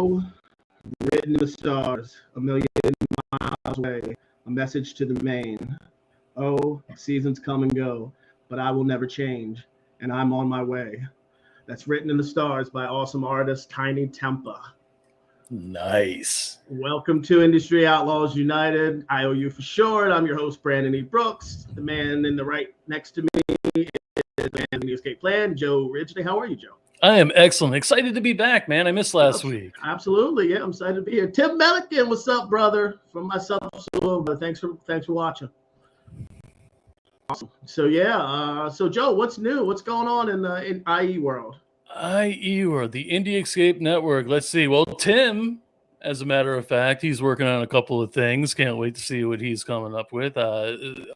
Oh, written in the stars, a million miles away, a message to the main. Oh, seasons come and go, but I will never change, and I'm on my way. That's written in the stars by awesome artist Tiny Tempa. Nice. Welcome to Industry Outlaws United. IOU for short. I'm your host, Brandon E. Brooks. The man in the right next to me is the man in the escape plan, Joe Ridgely. How are you, Joe? I am excellent. Excited to be back, man. I missed last week. Absolutely. Yeah, I'm excited to be here. Tim Milliken, what's up, brother? From myself, thanks for watching. Awesome. So yeah, so Joe, what's new? What's going on in IE world? IE world, the Indie Escape Network. Let's see. Well, Tim, as a matter of fact, he's working on a couple of things. Can't wait to see what he's coming up with.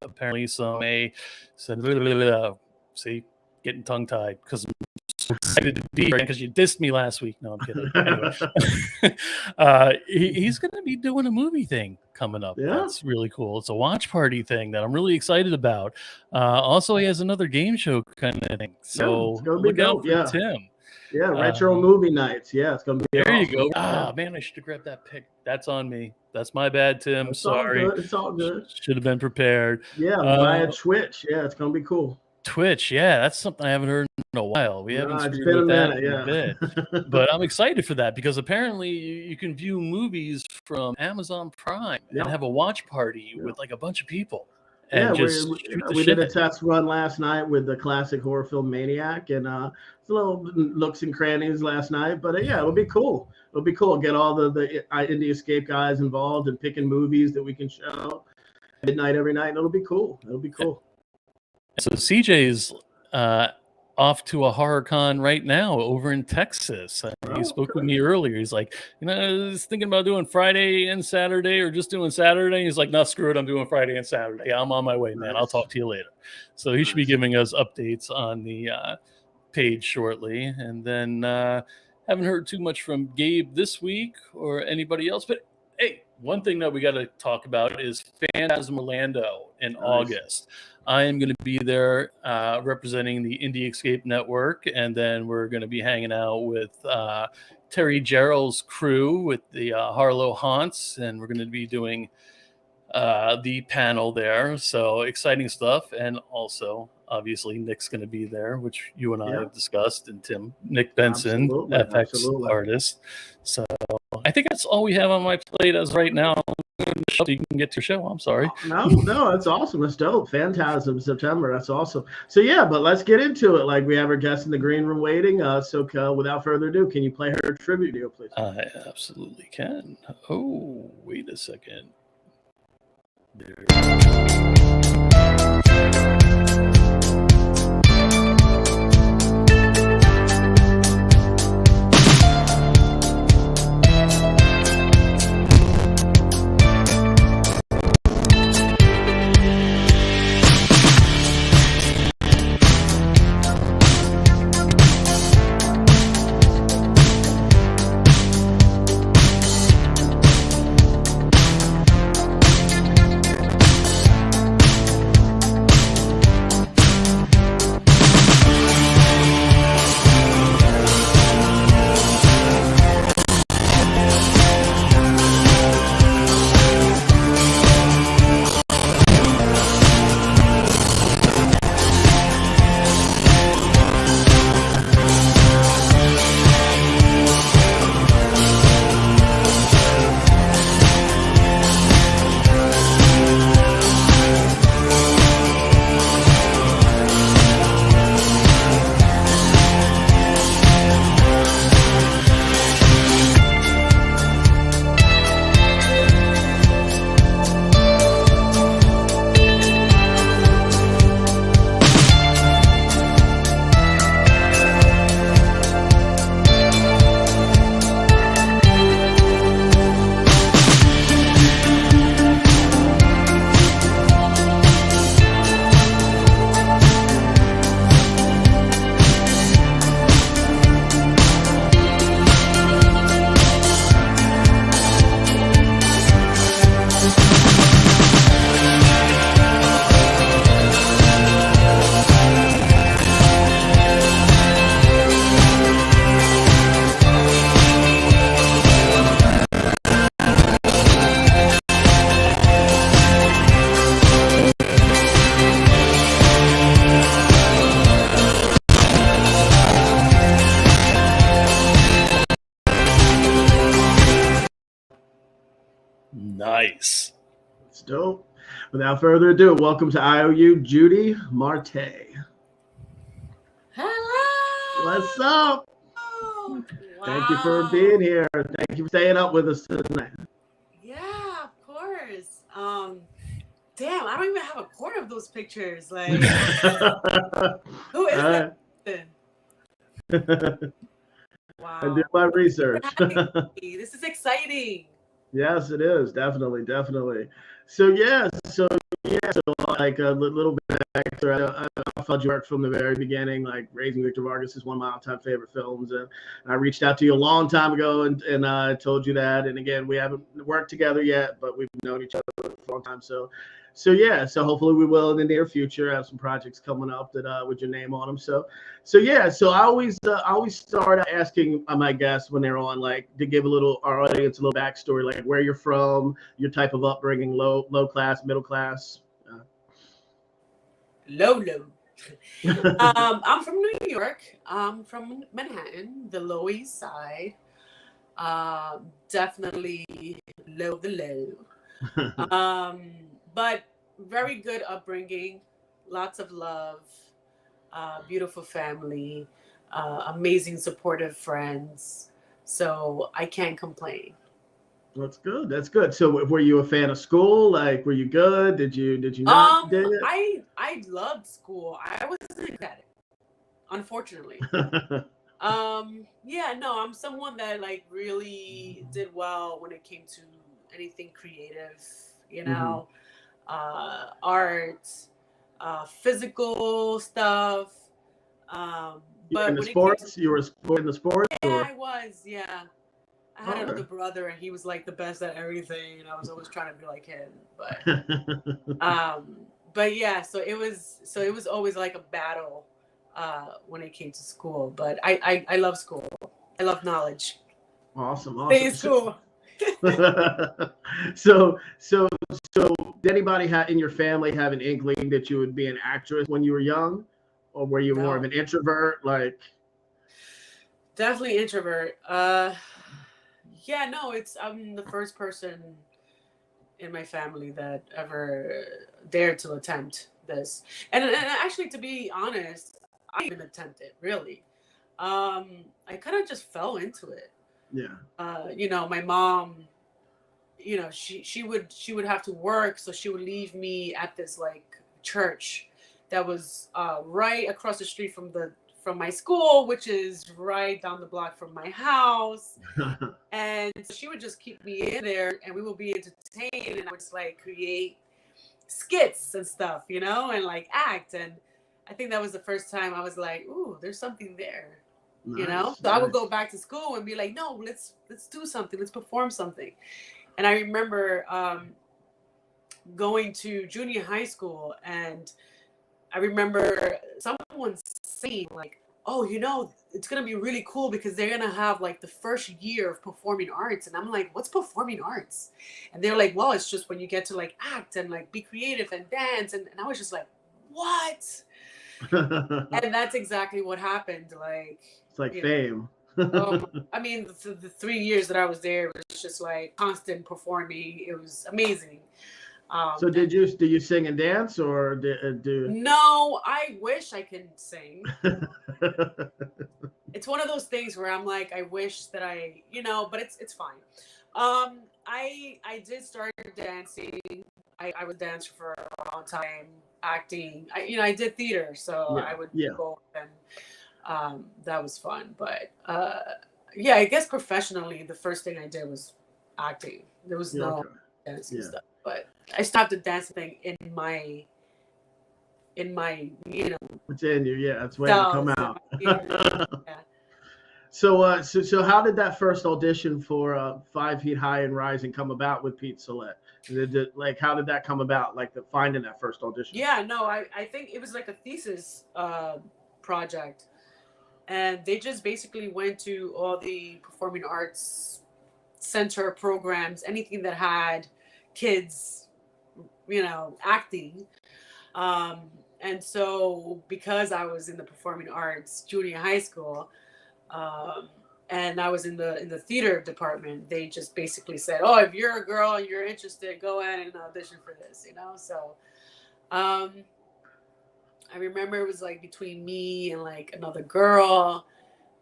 Apparently, see, getting tongue tied because I'm so excited to be here because you dissed me last week. No, I'm kidding. Anyway, he's going to be doing a movie thing coming up. Yeah. That's really cool. It's a watch party thing that I'm really excited about. Also, he has another game show kind of thing. So look out for Tim. Yeah, retro movie nights. Yeah, it's going to be there. Awesome. You go. Man, I should have grabbed that pick. That's on me. That's my bad, Tim. It's sorry. All good. It's all good. Should have been prepared. Yeah, via Twitch. Yeah, it's going to be cool. Twitch, yeah, that's something I haven't heard in a while. We haven't it's been been a bit, but I'm excited for that because apparently you can view movies from Amazon Prime and have a watch party with like a bunch of people. And we did a test run last night with the classic horror film Maniac, and little looks and crannies last night. But yeah, it'll be cool. It'll be cool. Get all the Indie Escape guys involved and picking movies that we can show midnight every night. It'll be cool. It'll be cool. So CJ's off to a horror con right now over in Texas. He spoke with me earlier. He's like, I was thinking about doing Friday and Saturday or just doing Saturday. He's like, no, screw it. I'm doing Friday and Saturday. I'm on my way, man. I'll talk to you later. So he should be giving us updates on the page shortly. And then haven't heard too much from Gabe this week or anybody else. But hey, one thing that we got to talk about is Phantasm Orlando in August. I am going to be there representing the Indie Escape Network, and then we're going to be hanging out with Terry Gerald's crew with the Harlow Haunts, and we're going to be doing the panel there. So exciting stuff. And also, obviously, Nick's going to be there, which you and I have discussed, and Nick Benson, FX artist. So I think that's all we have on my plate as right now. So you can get to your show. I'm sorry. No, that's awesome. That's dope. Phantasm September. That's awesome. So yeah, but let's get into it. Like we have our guest in the green room waiting. So without further ado, can you play her tribute deal, please? I absolutely can. Oh, wait a second. There. Nice. It's dope. Without further ado, welcome to IOU, Judy Marte. Hello. What's up? Wow. Thank you for being here. Thank you for staying up with us tonight. Yeah, of course. Damn, I don't even have a quarter of those pictures. Like, who is that person? Wow. I did my research. This is exciting. Yes, it is. Definitely. So like a little bit extra. I followed your work from the very beginning. Like Raising Victor Vargas is one of my all-time favorite films, and I reached out to you a long time ago, and I told you that. And again, we haven't worked together yet, but we've known each other for a long time. So hopefully we will in the near future have some projects coming up that with your name on them. So I always start asking my guests when they're on, like, to give our audience a little backstory, like where you're from, your type of upbringing, low class, middle class. Low. I'm from New York. I'm from Manhattan, the Lower East Side. Definitely the low. But very good upbringing, lots of love, beautiful family, amazing supportive friends. So I can't complain. That's good. So were you a fan of school? Like, were you good? Did you not dig it? I loved school. I wasn't good at it, unfortunately. Yeah, no, I'm someone that like really did well when it came to anything creative, you know, art, physical stuff. But in the sports, you were in the sports? Yeah, or? I was. Yeah. I had another brother, and he was like the best at everything, and I was always trying to be like him. But yeah, so it was always like a battle when it came to school. But I love school. I love knowledge. Awesome. Stay in school. So did anybody in your family have an inkling that you would be an actress when you were young, or were you more of an introvert? Like, definitely introvert. Yeah, no, I'm the first person in my family that ever dared to attempt this. And actually, to be honest, I didn't even attempt it, really. I kind of just fell into it. Yeah. You know, my mom, you know, she would have to work, so she would leave me at this like church that was right across the street from my school, which is right down the block from my house. And she would just keep me in there, and we would be entertained, and I would just like create skits and stuff, you know, and like act. And I think that was the first time I was like, ooh, there's something there. Nice, you know? So I would go back to school and be like, no, let's do something, let's perform something. And I remember going to junior high school, and I remember someone saying like, oh, you know, it's going to be really cool because they're going to have like the first year of performing arts. And I'm like, what's performing arts? And they're like, well, it's just when you get to like act and like be creative and dance. And I was just like, what? And that's exactly what happened. Like, it's like fame. I mean, the 3 years that I was there, it was just like constant performing. It was amazing. So do you sing and dance, or do? No, I wish I could sing. It's one of those things where I'm like, I wish that I, you know, but it's fine. I did start dancing. I was dancing for a long time, acting. I did theater, so I would go, and that was fun. But yeah, I guess professionally, the first thing I did was acting. There was no dancing stuff. But I stopped the dancing thing in my, you know. It's in you, yeah. It's waiting to come out. Yeah. So how did that first audition for 5 Feet High and Rising come about with Pete Sollett? Like, how did that come about? Like finding that first audition? Yeah, no, I think it was like a thesis project, and they just basically went to all the performing arts center programs, anything that had kids, you know, acting. And so because I was in the performing arts junior high school, and I was in the theater department. They just basically said, "Oh, if you're a girl and you're interested, go in and audition for this," you know. So, I remember it was like between me and like another girl,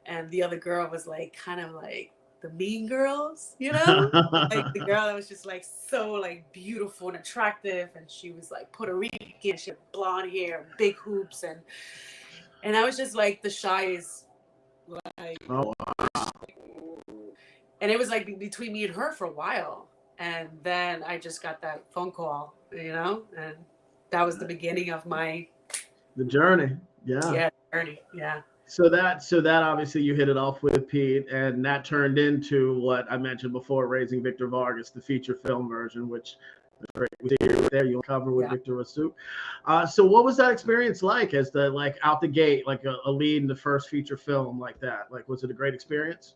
and the other girl was like kind of like the mean girls, you know, like the girl that was just like so like beautiful and attractive, and she was like Puerto Rican, she had blonde hair, big hoops, and I was just like the shyest, like, Oh, and it was like between me and her for a while, and then I just got that phone call, you know, and that was the beginning of my the journey. Yeah. journey. Yeah. So that obviously you hit it off with Pete, and that turned into what I mentioned before, Raising Victor Vargas, the feature film version, which there you'll cover with Victor Rasuk. So what was that experience like as the like out the gate, like a lead in the first feature film like that? Like, was it a great experience?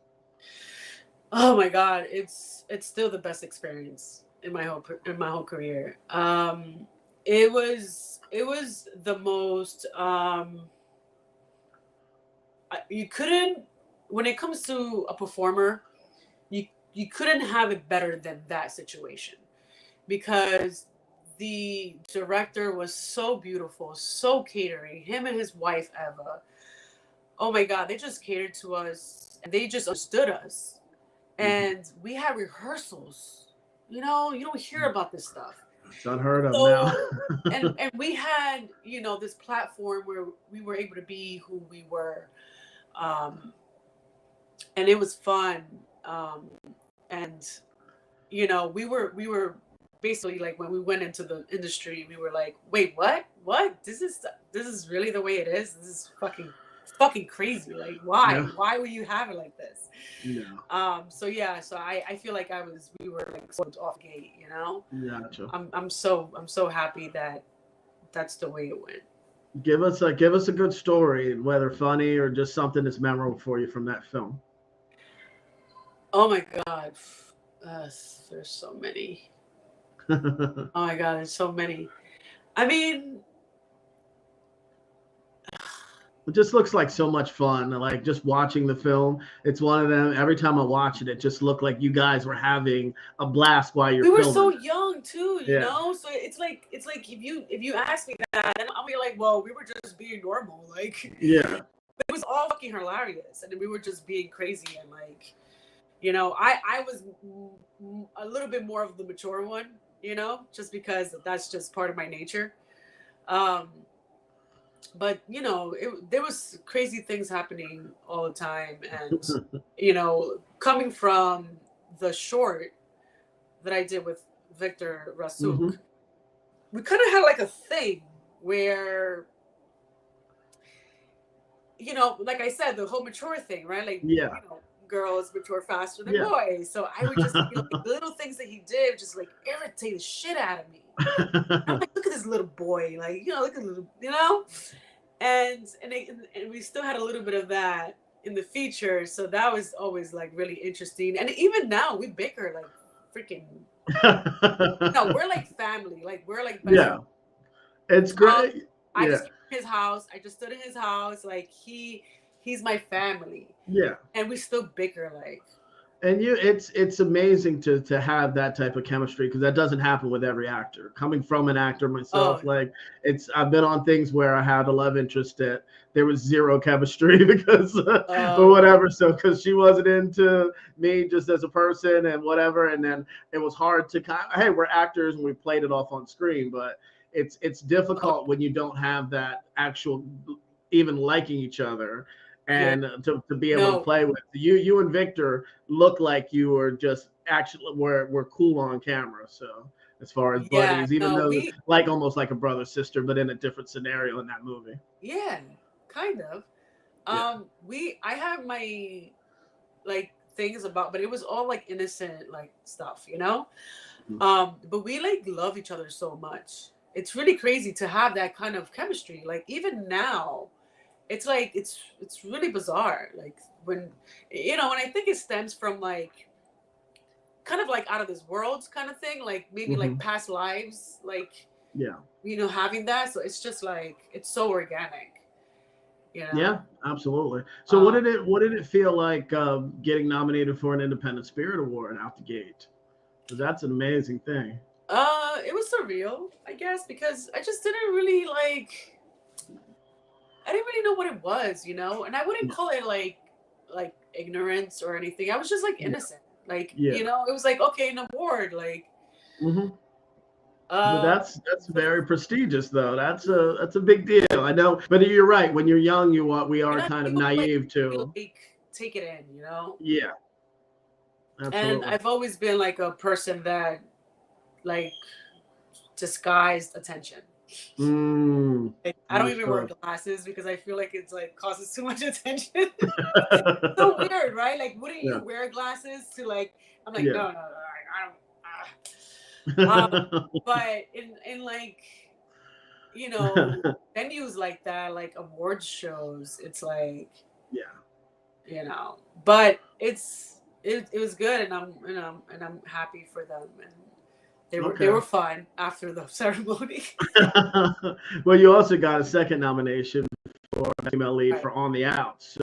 Oh my God, it's still the best experience in my whole career. It was the most you couldn't, when it comes to a performer, you couldn't have it better than that situation, because the director was so beautiful, so catering, him and his wife Eva. Oh my God, they just catered to us and they just understood us. And we had rehearsals. You know, you don't hear about this stuff. It's unheard of now. and we had, you know, this platform where we were able to be who we were. And it was fun. And, you know, we were basically like, when we went into the industry, we were like, wait, what? This is really the way it is? This is fucking crazy. Like, why? Yeah. Why would you have it like this? Yeah. So I feel like we were like sort of off gate, you know? Gotcha. I'm so happy that that's the way it went. Give us a good story, whether funny or just something that's memorable for you from that film. Oh my God. There's so many. Oh my God, there's so many. I mean, it just looks like so much fun. Like, just watching the film, it's one of them. Every time I watch it, it just looked like you guys were having a blast while you're filming. We were so young too, you know. So it's like if you ask me that, then I'll be like, well, we were just being normal, like. Yeah. But it was all fucking hilarious, and we were just being crazy, and like, you know, I was a little bit more of the mature one, you know, just because that's just part of my nature. But, you know, there was crazy things happening all the time. And, you know, coming from the short that I did with Victor Rasuk, we kind of had like a thing where, you know, like I said, the whole mature thing, right? Like, you know, girls mature faster than boys. So I would just, you know, like, the little things that he did just like irritate the shit out of me. I'm like, look at this little boy, like, you know, look at little, you know, and we still had a little bit of that in the feature, so that was always like really interesting. And even now we bicker like freaking. No, we're like family, like we're like best friends. It's great. I just stood in his house, like he's my family. Yeah, and we still bicker like. And it's amazing to have that type of chemistry, because that doesn't happen with every actor. Coming from an actor myself, like I've been on things where I had a love interest that there was zero chemistry because or whatever. So because she wasn't into me just as a person and whatever, and then it was hard to hey, we're actors and we played it off on screen, but it's difficult when you don't have that actual even liking each other. And to be able to play with you and Victor look like you were just actually were cool on camera. So as far as buddies, even though like almost like a brother sister, but in a different scenario in that movie. Yeah, kind of. I have my like things about, but it was all like innocent like stuff, you know. But we like love each other so much. It's really crazy to have that kind of chemistry. Like even now. It's like it's really bizarre. Like when I think it stems from like kind of like out of this world kind of thing, like maybe like past lives, like you know, having that. So it's just like it's so organic. You know? Yeah, absolutely. So what did it feel like getting nominated for an Independent Spirit Award out the gate? Because that's an amazing thing. It was surreal, I guess, because I just didn't really like. I didn't really know what it was, you know, and I wouldn't Yeah, call it like ignorance or anything. I was just like yeah, innocent, like, yeah. you know, it was like, okay, an award, like, Hmm. But um, that's very prestigious, though. That's a big deal. I know, but you're right. When you're young, we you're are not kind of able to like naive really, to. like take it in, you know. Yeah, And absolutely. I've always been like a person that like disguised attention. Like, I don't even wear Understood. glasses because I feel like it's like causes too much attention. So weird, right? Like, wouldn't you Yeah, wear glasses to like? I'm like, yeah. no, I don't. But in like, you know, venues like that, like awards shows, it's like, Yeah. you know, but it was good, and I'm happy for them, and they Okay. were fun after the ceremony. Well, you also got a second nomination for female lead Right. for On the Outs.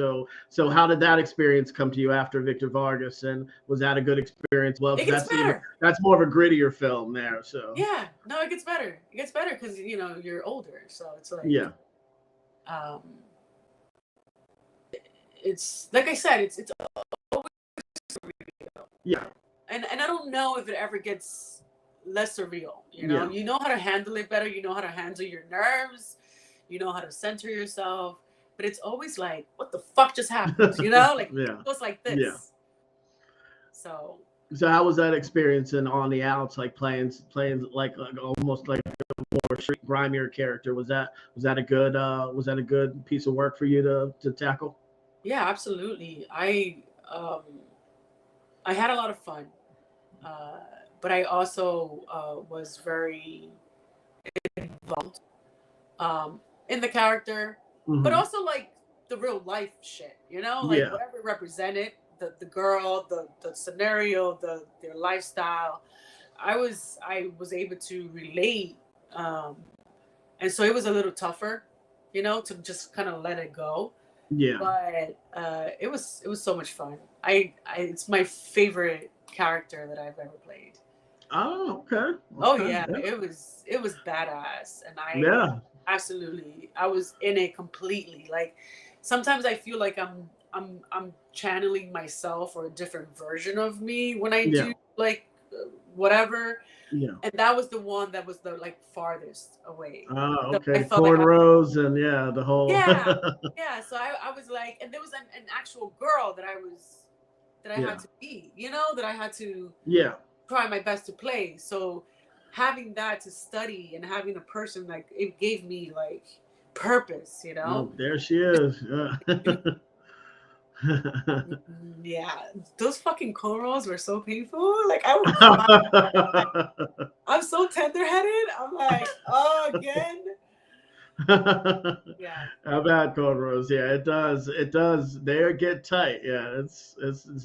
So how did that experience come to you after Victor Vargas, and was that a good experience? Well, It because gets better. that's more of a grittier film there. So Yeah, no, it gets better. It gets better because you know you're older, so it's like, yeah, um, it's like I said, it's always surreal, yeah, and I don't know if it ever gets less surreal. yeah, You know how to handle it better. You know how to handle your nerves. You know how to center yourself. But it's always like, what the fuck just happened? You know, like it yeah, goes like yeah. this. So So how was that experience in On the Outs, like playing like almost like a more street grimier character? Was that a good piece of work for you to tackle? yeah, absolutely. I had a lot of fun, uh, but I also was very involved in the character, but Hmm. also like the real life shit. You know, like Yeah, whatever it represented, the girl, the scenario, their lifestyle. I was able to relate, um, and so it was a little tougher, you know, to just kind of let it go. yeah. But it was so much fun. It's my favorite character that I've ever played. Oh, okay, Oh okay, yeah, yeah, it was badass, and yeah. I was in it completely. Like sometimes I feel like I'm channeling myself or a different version of me when I Yeah, do like whatever, yeah. and that was the one that was the like farthest away. Oh, So okay. I The felt like cornrows and yeah, the whole. yeah, yeah. So I was like, and there was an actual girl that I had Yeah, to be, you know, that I had to yeah. try my best to play. So having that to study and having a person like it gave me like purpose, you know. Oh, there she is. Yeah. Yeah, those fucking cornrows were so painful. Like I would cry. I'm so tender-headed. I'm like, oh, again. Yeah, How about cornrows? Yeah, it does. It does. They get tight. Yeah, it's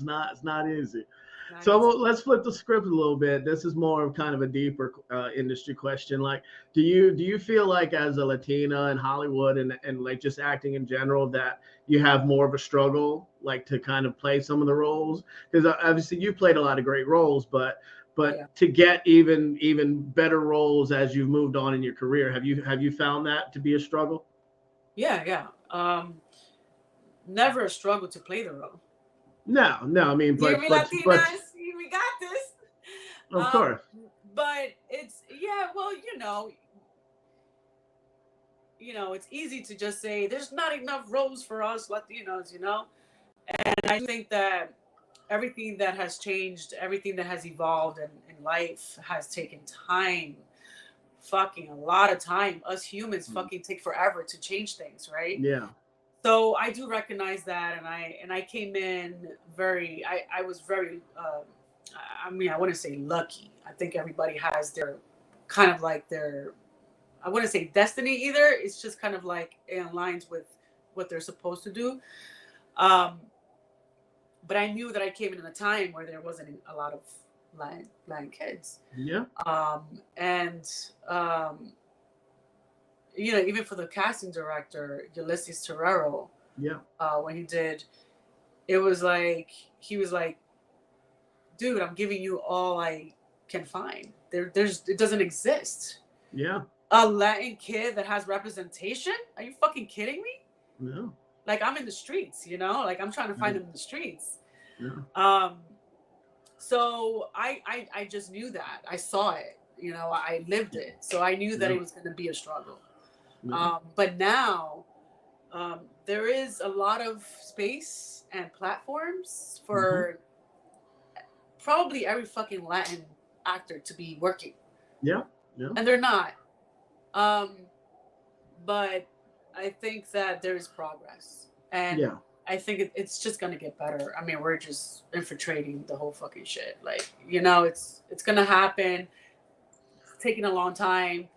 not easy. not So easy. let's flip the script a little bit. This is more of kind of a deeper industry question. Like, do you feel like as a Latina in Hollywood and like just acting in general that you have more of a struggle like to kind of play some of the roles? Because obviously you played a lot of great roles, but Oh yeah, to get even better roles as you've moved on in your career, have you found that to be a struggle? yeah, yeah. Never a struggle to play the role. No, no. I mean, You hear me, Latinas? We got this. of Um, course, but it's yeah. Well, it's easy to just say there's not enough roles for us Latinos, you know. And I think that everything that has changed, everything that has evolved in life has taken time, fucking a lot of time. Us humans fucking take forever to change things, right? yeah, So I do recognize that, and I came in very. I was very. I mean, I wouldn't say lucky. I think everybody has their kind of like their. I wouldn't say destiny either. It's just kind of like it aligns with what they're supposed to do. Um, but I knew that I came in a time where there wasn't a lot of blind kids, yeah, and um, you know, even for the casting director, Ulysses Terrero, Yeah. When he did, it was like, he was like, dude, I'm giving you all I can find. It doesn't exist. Yeah. A Latin kid that has representation? Are you fucking kidding me? No. Like, I'm in the streets, you know? Like, I'm trying to find them in the streets. Yeah. So I just knew that. I saw it. You know, I lived it. So I knew that it was going to be a struggle. But now there is a lot of space and platforms for probably every fucking Latin actor to be working. Yeah. Yeah. And they're not. But I think that there is progress. And I think it's just going to get better. I mean, we're just infiltrating the whole fucking shit. Like, you know, it's going to happen. It's taking a long time.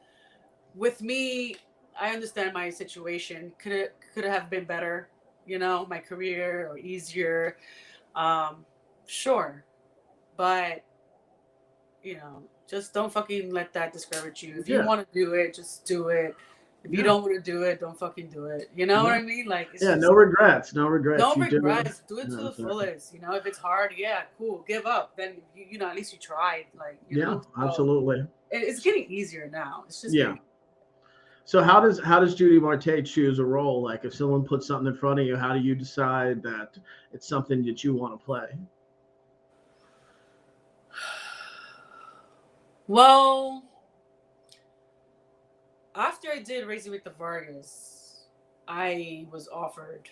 With me, I understand my situation. Could it have been better, you know, my career, or easier? Sure. But, you know, just don't fucking let that discourage you. If you want to do it, just do it. If you don't want to do it, don't fucking do it. You know what I mean? Like, it's just, no regrets. No regrets. No regrets. Do it to the fullest. You know, if it's hard, cool, give up. Then you know, at least you tried. Like, you know, absolutely. It's getting easier now. It's just So how does Judy Marte choose a role? Like, if someone puts something in front of you, how do you decide that it's something that you want to play? Well, after I did VICTOR Vargus, I was offered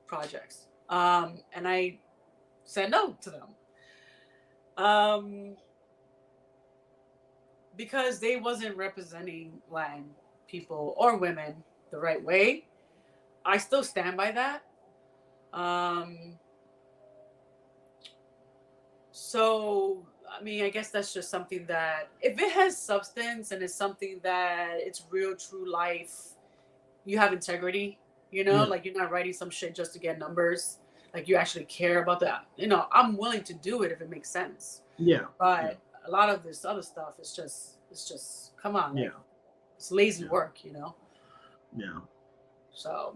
projects, and I said no to them because they wasn't representing Latin people or women the right way. I still stand by that. So, I mean, I guess that's just something that, if it has substance and it's something that it's real, true life, you have integrity, you know, like, you're not writing some shit just to get numbers. Like, you actually care about that. You know, I'm willing to do it if it makes sense. Yeah. But a lot of this other stuff is just, come on. Like, it's lazy work, you know? Yeah. So.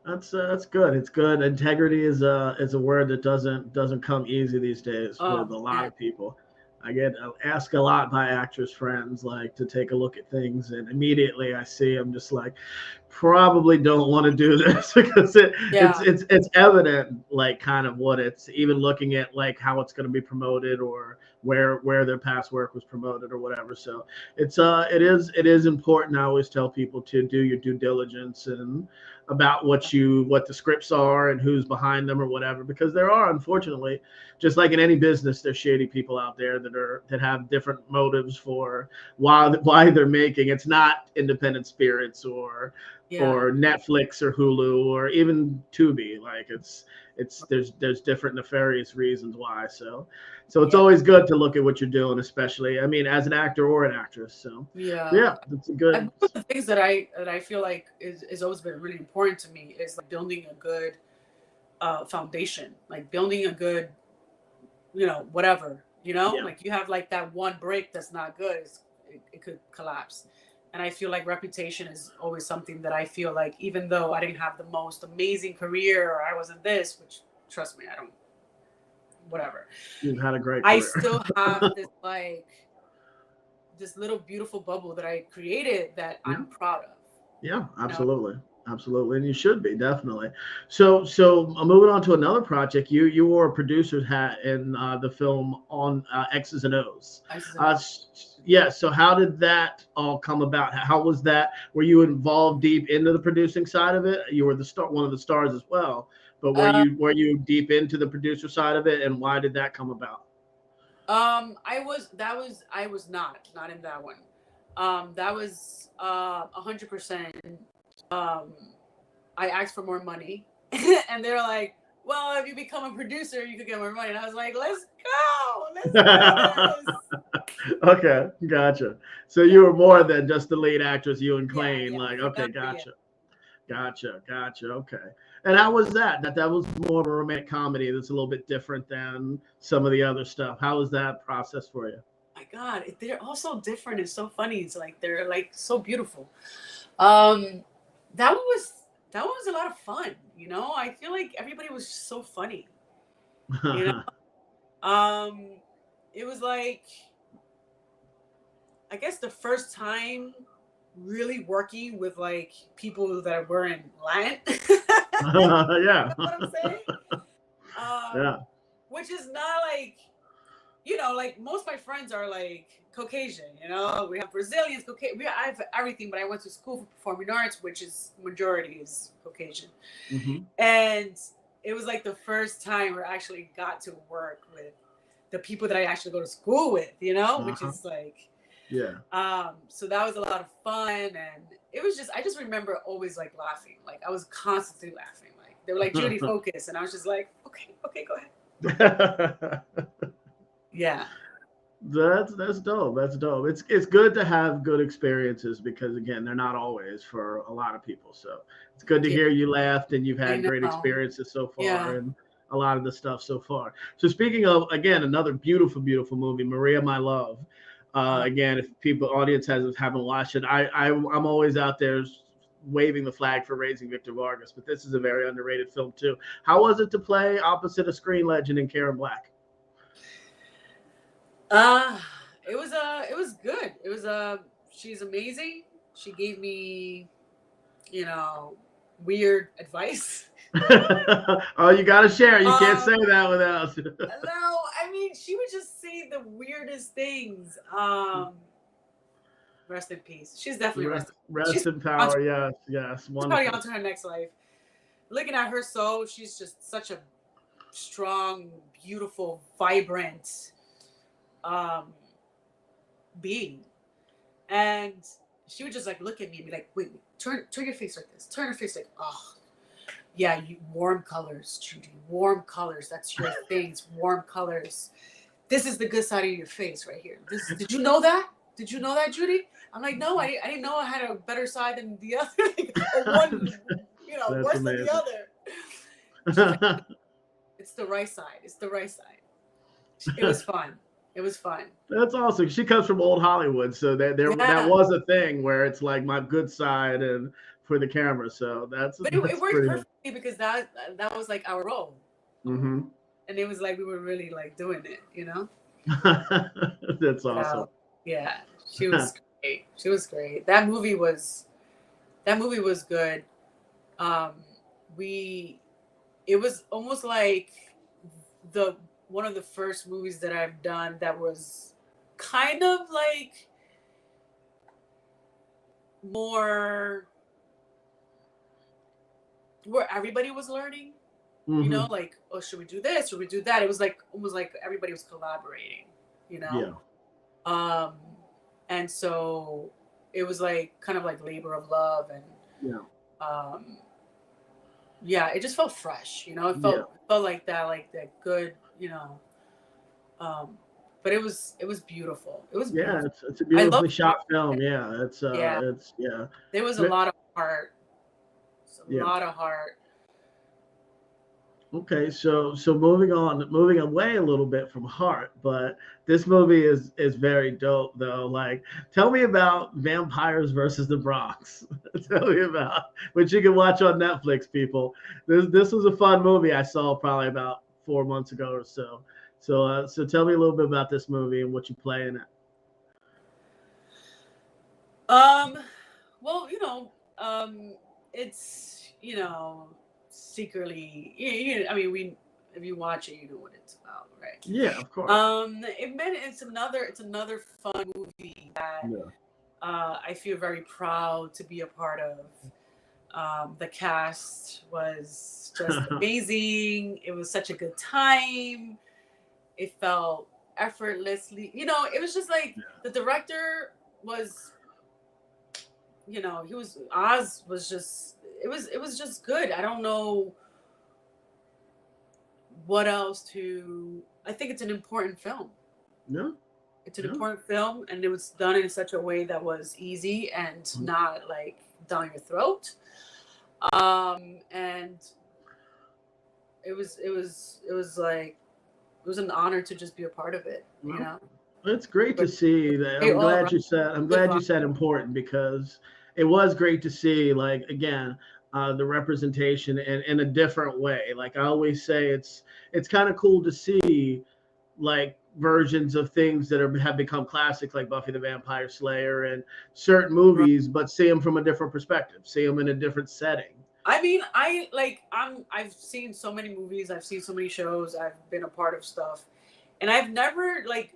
That's good. It's good. Integrity is a word that doesn't come easy these days with a lot of people. I get asked a lot by actress friends, like, to take a look at things, and immediately I see I'm just like, probably don't want to do this because it's evident, like, kind of what it's, even looking at like how it's going to be promoted or where their past work was promoted or whatever. So it is important. I always tell people to do your due diligence and about what the scripts are and who's behind them or whatever, because there are, unfortunately, just like in any business, there's shady people out there that have different motives for why they're making. It's not Independent Spirits or Netflix or Hulu or even Tubi. Like, there's different nefarious reasons why. So it's always good to look at what you're doing, especially, I mean, as an actor or an actress. So that's a good. One of the things that I feel like is always been really important to me is, like, building a good foundation, like building a good, you know, whatever, you know, like, you have like that one break that's not good, it could collapse. And I feel like reputation is always something that I feel like, even though I didn't have the most amazing career, or I wasn't this, which, trust me, I don't, whatever. You've had a great career. I still have this, like, this little beautiful bubble that I created that I'm proud of. Yeah, absolutely. You know? Absolutely. And you should be, definitely. So moving on to another project, you wore a producer's hat in the film on X's and O's. So how did that all come about? How was that? Were you involved deep into the producing side of it? You were one of the stars as well, but were you deep into the producer side of it, and why did that come about? I was not in that one. That was 100%. I asked for more money, and they're like, well, if you become a producer, you could get more money. And I was like, let's go. Let's do this. Okay, gotcha. So you were more than just the lead actress, you and Clayne. Okay, gotcha. Okay. And how was that? That was more of a romantic comedy that's a little bit different than some of the other stuff. How was that process for you? God, they're all so different and so funny. It's like they're like so beautiful. That one was a lot of fun. I feel like everybody was so funny. It was like, I guess the first time really working with like people that weren't Latin. Yeah. You know what I'm saying? Yeah. Which is not like, like most of my friends are like Caucasian, we have Brazilians, I have everything, but I went to school for performing arts, which is majority is Caucasian. And it was like the first time where I actually got to work with the people that I actually go to school with, which is like, so that was a lot of fun. And it was I just remember always like laughing. Like I was constantly laughing. Like they were like, Judy, focus. And I was just like, okay, go ahead. Yeah. That's dope. That's dope. It's good to have good experiences because again, they're not always for a lot of people. So it's good to hear you laughed and you've had great experiences so far and a lot of the stuff so far. So speaking of, again, another beautiful, beautiful movie, Maria, My Love. Again, if audience haven't watched it, I'm always out there waving the flag for raising Victor Vargas, but this is a very underrated film too. How was it to play opposite a screen legend in Karen Black? It was good. It was she's amazing. She gave me, weird advice. Oh, you gotta share. You can't say that without. No, I mean she would just say the weirdest things. Rest in peace. She's definitely rest in power. Yes. She's probably on to her next life. Looking at her soul, she's just such a strong, beautiful, vibrant being. And she would just like look at me and be like, wait, turn your face like this. Turn her face like, oh yeah, you warm colors, Judy. Warm colors. That's your things. Warm colors. This is the good side of your face right here. Did you know that? Did you know that, Judy? I'm like, no, I didn't know I had a better side than the other. One, worse amazing. Than the other. Like, it's the right side. It's the right side. It was fun. It was fun. That's awesome. She comes from old Hollywood, so that was a thing where it's like my good side and for the camera. So but it worked perfectly because that was like our role. Mm-hmm. And it was like we were really like doing it, That's awesome. Yeah, she was great. She was great. That movie was good. It was almost like one of the first movies that I've done that was kind of like more where everybody was learning, like, oh, should we do this? Should we do that? It was like almost like everybody was collaborating, Yeah. And so it was like kind of like labor of love and it just felt fresh, it felt like that good, but it was beautiful. It was beautiful. It's a beautifully shot film. Yeah, it's there was a lot of heart. A lot of heart. Okay, so moving away a little bit from heart, but this movie is very dope though. Like, tell me about Vampires versus the Bronx. Tell me about which you can watch on Netflix, people. This was a fun movie I saw probably about 4 months ago or so. So tell me a little bit about this movie and what you play in it. Well, it's secretly, I mean, if you watch it, you know what it's about, right? Yeah, of course. It's another fun movie that I feel very proud to be a part of. The cast was just amazing. It was such a good time. It felt effortlessly, it was just like the director was, Oz was just, it was just good. I don't know what else I think it's an important film. Yeah. It's an important film, and it was done in such a way that was easy and not like down your throat. And it was like, it was an honor to just be a part of it, It's great to But see that. they I'm all glad run you said. I'm good glad you vibe. said important because it was great to see. Like again, the representation in a different way. Like I always say, it's kind of cool to see like versions of things that have become classics, like Buffy the Vampire Slayer and certain Right. movies, but see them from a different perspective. See them in a different setting. I mean, I've seen so many movies, I've seen so many shows, I've been a part of stuff, and I've never like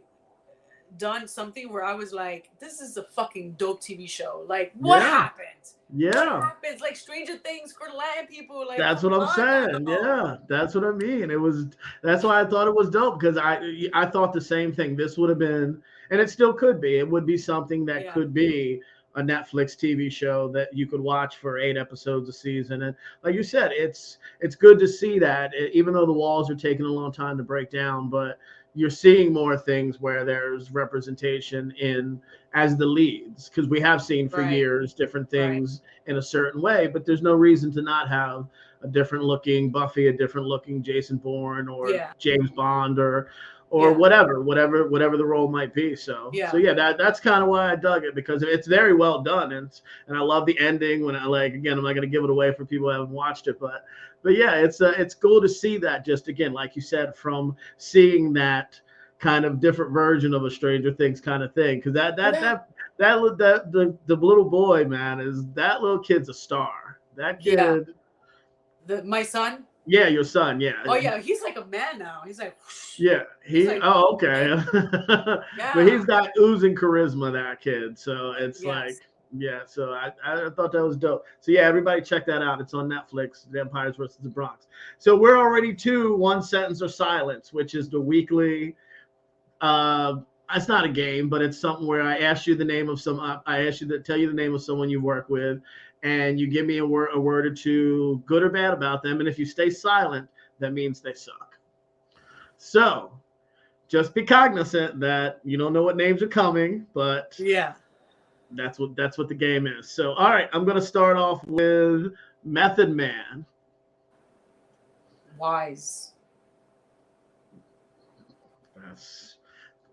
done something where I was like, this is a fucking dope TV show. Like, what Yeah, happened? What yeah. happens? Like Stranger Things for Latin people. Like, That's come what I'm on saying. now. Yeah, that's what I mean. It was that's why I thought it was dope because I thought the same thing. This would have been, and it still could be. It would be something that Yeah. could be a Netflix TV show that you could watch for 8 episodes a season. And like you said, it's good to see that, even though the walls are taking a long time to break down, but you're seeing more things where there's representation in as the leads because we have seen for Right. years different Right. things in a certain way, but there's no reason to not have a different looking Buffy, a different looking Jason Bourne or Yeah. James Bond or Yeah. whatever the role might be. So Yeah. yeah, that's kind of why I dug it because it's very well done and I love the ending when I like again I'm not gonna give it away for people who haven't watched it, but yeah, it's cool to see that just again like you said from seeing that kind of different version of a Stranger Things kind of thing because Yeah. the little boy man is that little kid's a star. That Yeah. kid, My son. yeah, your son, yeah, Oh yeah, he's like a man now. He's like, whoosh. yeah. He's He like, oh okay, but yeah. he's got oozing charisma. That kid, so it's Yes. like yeah. So I thought that was dope. So yeah, everybody check that out. It's on Netflix. Vampires versus the Bronx. So we're already to one sentence or silence, which is the weekly. Uh, it's not a game, but it's something where I ask you the name of some. I ask you to tell you the name of someone you work with, and you give me a word or two, good or bad, about them. And if you stay silent, that means they suck. So just be cognizant that you don't know what names are coming, but Yeah. that's what the game is. So all right, I'm gonna start off with Method Man. Wise. That's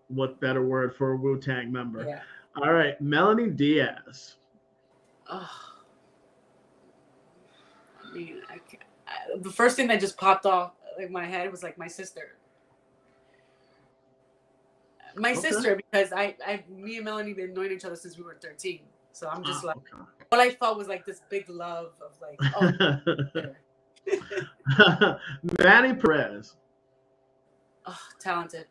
what better word for a Wu-Tang member. Yeah. All right, Melanie Diaz. Oh, I mean, the first thing that just popped off like my head was like my sister. My Okay. sister, because me and Melanie been knowing each other since we were 13. So I'm just like, Okay. all I thought was like this big love of like, oh, Manny Perez. oh, talented.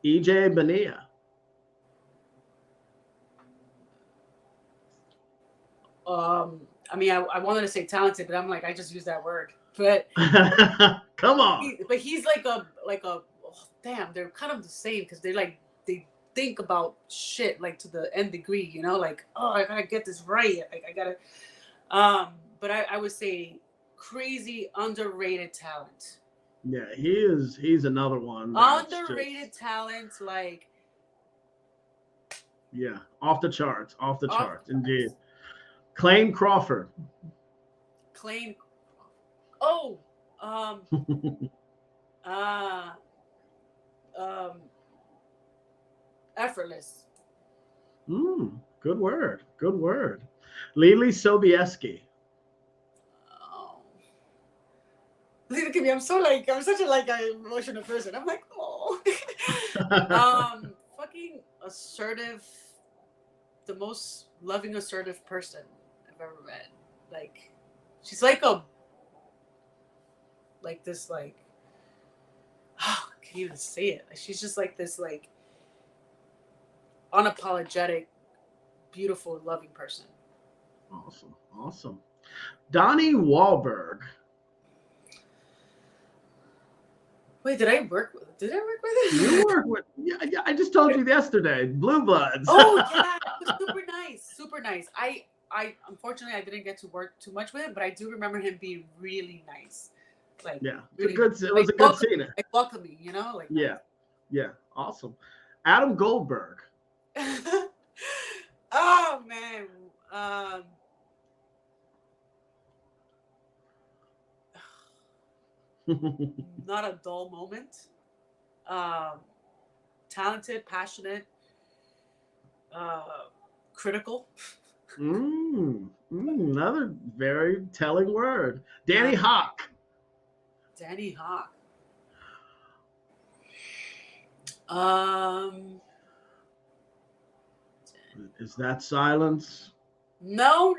EJ Bonilla. I mean, I wanted to say talented, but I'm like, I just use that word. But Come on. he's like a oh, damn, they're kind of the same because they think about shit like to the nth degree, you know, like, oh, I gotta get this right. I gotta but I would say crazy underrated talent. Yeah, he's another one. Underrated talent, like Yeah, off the charts, off indeed. Clayne Crawford. claim. Oh, um, uh, um, effortless. Good word. Good word. Lily Sobieski. Oh. Look at me. I'm such a like an emotional person. I'm like, oh. Fucking assertive, the most loving, assertive person I've ever met. Like, she's like this, like, oh, I can't even say it. Like, she's just like this, like, unapologetic, beautiful, loving person. Awesome. Donnie Wahlberg. Wait, did I work with him? You work with yeah, I just told you yesterday. Blue Bloods. Oh yeah, it was super nice. I unfortunately I didn't get to work too much with him, but I do remember him being really nice. Like Yeah, really it was a good scene. Like welcoming, you know, like Yeah, awesome. Adam Goldberg. oh man, not a dull moment. talented, passionate, critical. Another very telling word. Danny Hawk. Danny Hawk. Is that silence? No.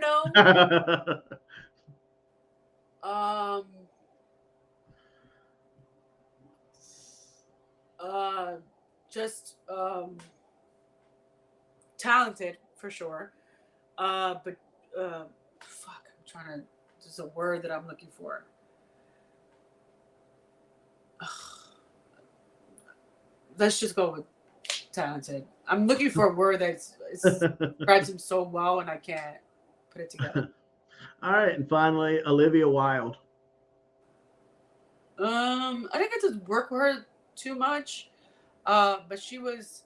Just talented for sure. But fuck, I'm trying to. There's a word that I'm looking for. Let's just go with talented. I'm looking for a word that describes him so well, and I can't put it together. All right, and finally, Olivia Wilde. I didn't get to work with her too much, but she was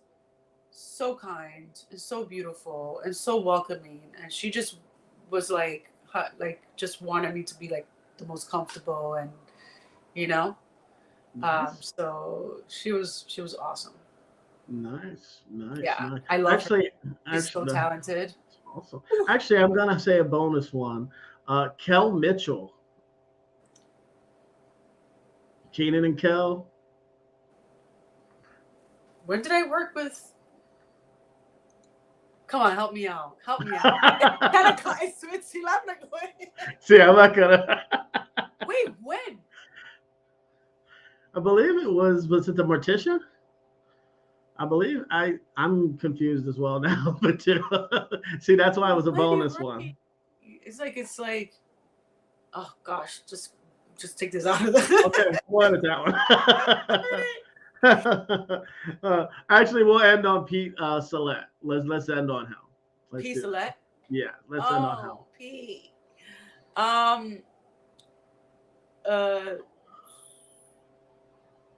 so kind and so beautiful and so welcoming, and she just was like just wanted me to be like the most comfortable, and Nice. so she was awesome. Nice. Yeah, nice. I love actually, her. She's so talented. Awesome. Actually, I'm gonna say a bonus one. Kel Mitchell. Keenan and Kel. When did I work with? Come on, help me out. It's like, wait. See, I'm not gonna. Wait, when? I believe it was it the Morticia? I believe I'm confused as well now, but see, that's why it was a bonus one. It's like, oh gosh, just take this out of the. Okay, we'll edit that one. Actually, we'll end on Pete Salette. Let's end on him. Pete Salette. Yeah, let's end on him. Pete.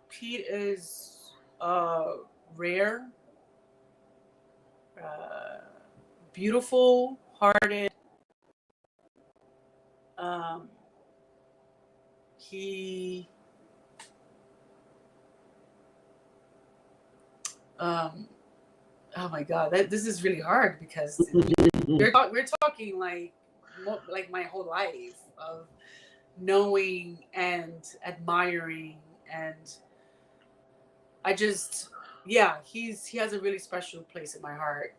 Pete is rare, beautiful, hearted. He oh my god, this is really hard because we're talking like my whole life of knowing and admiring, and I just he has a really special place in my heart,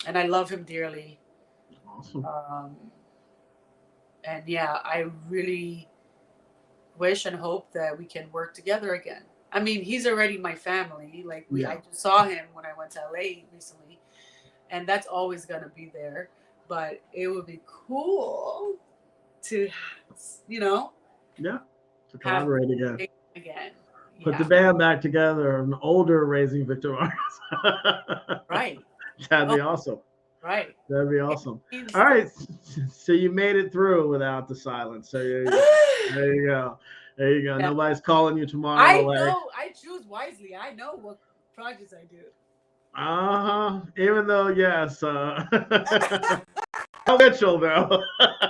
and I love him dearly. Awesome. And I really wish and hope that we can work together again. I mean, he's already my family. Like I just saw him when I went to LA recently, and that's always gonna be there. But it would be cool to, to collaborate again. Put the band back together. An older raising Victor Vargas. Right. That'd be awesome. Right. That'd be awesome. All right. So you made it through without the silence. So there you go. There you go. Yeah. Nobody's calling you tomorrow. I know. I choose wisely. I know what projects I do. Even though, yes. Mitchell, though. I'm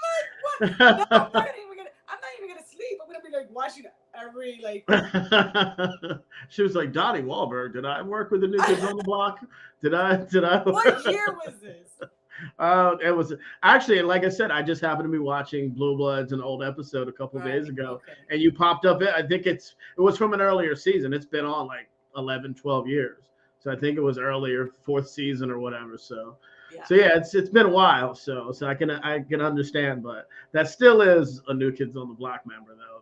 like, what? No, I'm not even gonna sleep. I'm gonna be like watching every like. She was like, Donnie Wahlberg. Did I work with the New Kids on the Block? Did I? What year was this? It was actually, like I said, I just happened to be watching Blue Bloods, an old episode a couple of days ago, and you popped up. I think it was from an earlier season. It's been on like 11, 12 years. So I think it was earlier, 4th season or whatever. So it's been a while. So I can understand, but that still is a New Kids on the Block member though.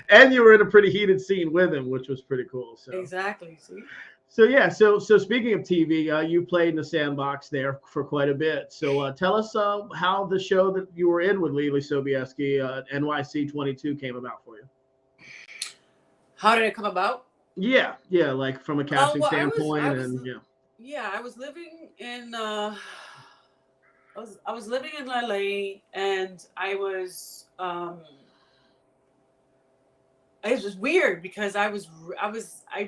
And you were in a pretty heated scene with him, which was pretty cool. So exactly. See. So so speaking of TV, you played in the Sandbox there for quite a bit. So tell us how the show that you were in with Lily Sobieski, NYC 22, came about for you. How did it come about? Yeah, like from a casting standpoint, I was living in I was living in LA, and I was it was weird because I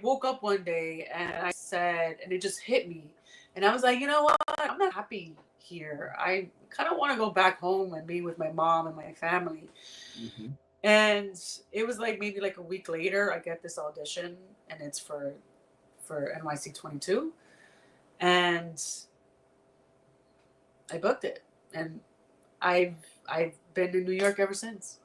woke up one day and I said, and it just hit me, and I was like, you know what? I'm not happy here. I kind of want to go back home and be with my mom and my family. Mm-hmm. And it was like maybe like a week later, I get this audition, and it's for NYC 22, and I booked it, and I've been in New York ever since.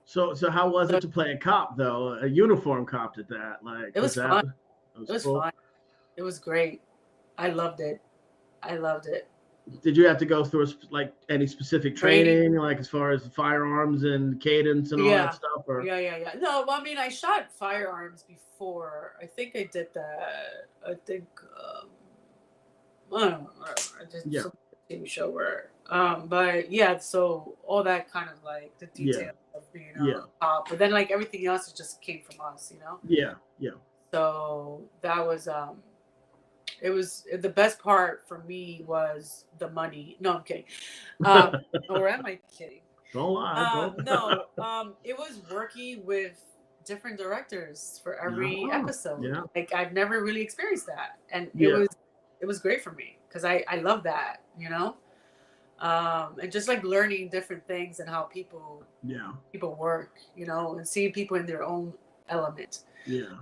So how was it to play a cop though? A uniform cop at that? Like it was fun. It was cool. Fun. It was great. I loved it. Did you have to go through like any specific training, like as far as firearms and cadence and all that stuff? Or? Yeah. No, well, I mean, I shot firearms before. I think I did that. I think I don't know. I did some TV show where, but yeah. So all that kind of like the details of being a cop, but then like everything else just came from us, you know. Yeah. So that was it was the best part for me was the money. No, I'm kidding. Or am I kidding? Don't lie. No. It was working with different directors for every episode. Yeah. Like I've never really experienced that, and it was great for me because I love that, you know. And just like learning different things and how people work, you know, and seeing people in their own element. Yeah.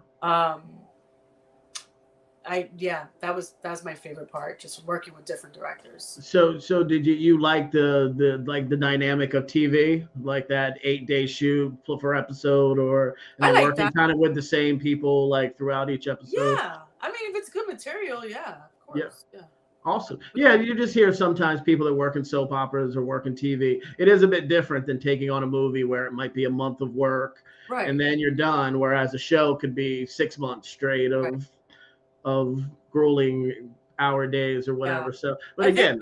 That was my favorite part, just working with different directors. So did you like the dynamic of TV, like that 8-day shoot Fluffer episode, or working kind of with the same people like throughout each episode? Yeah, I mean, if it's good material, of course. Yeah. Awesome. Yeah, you just hear sometimes people that work in soap operas or work in TV. It is a bit different than taking on a movie where it might be a month of work, and then you're done. Whereas a show could be 6 months straight of grueling hour days or whatever. So, but again,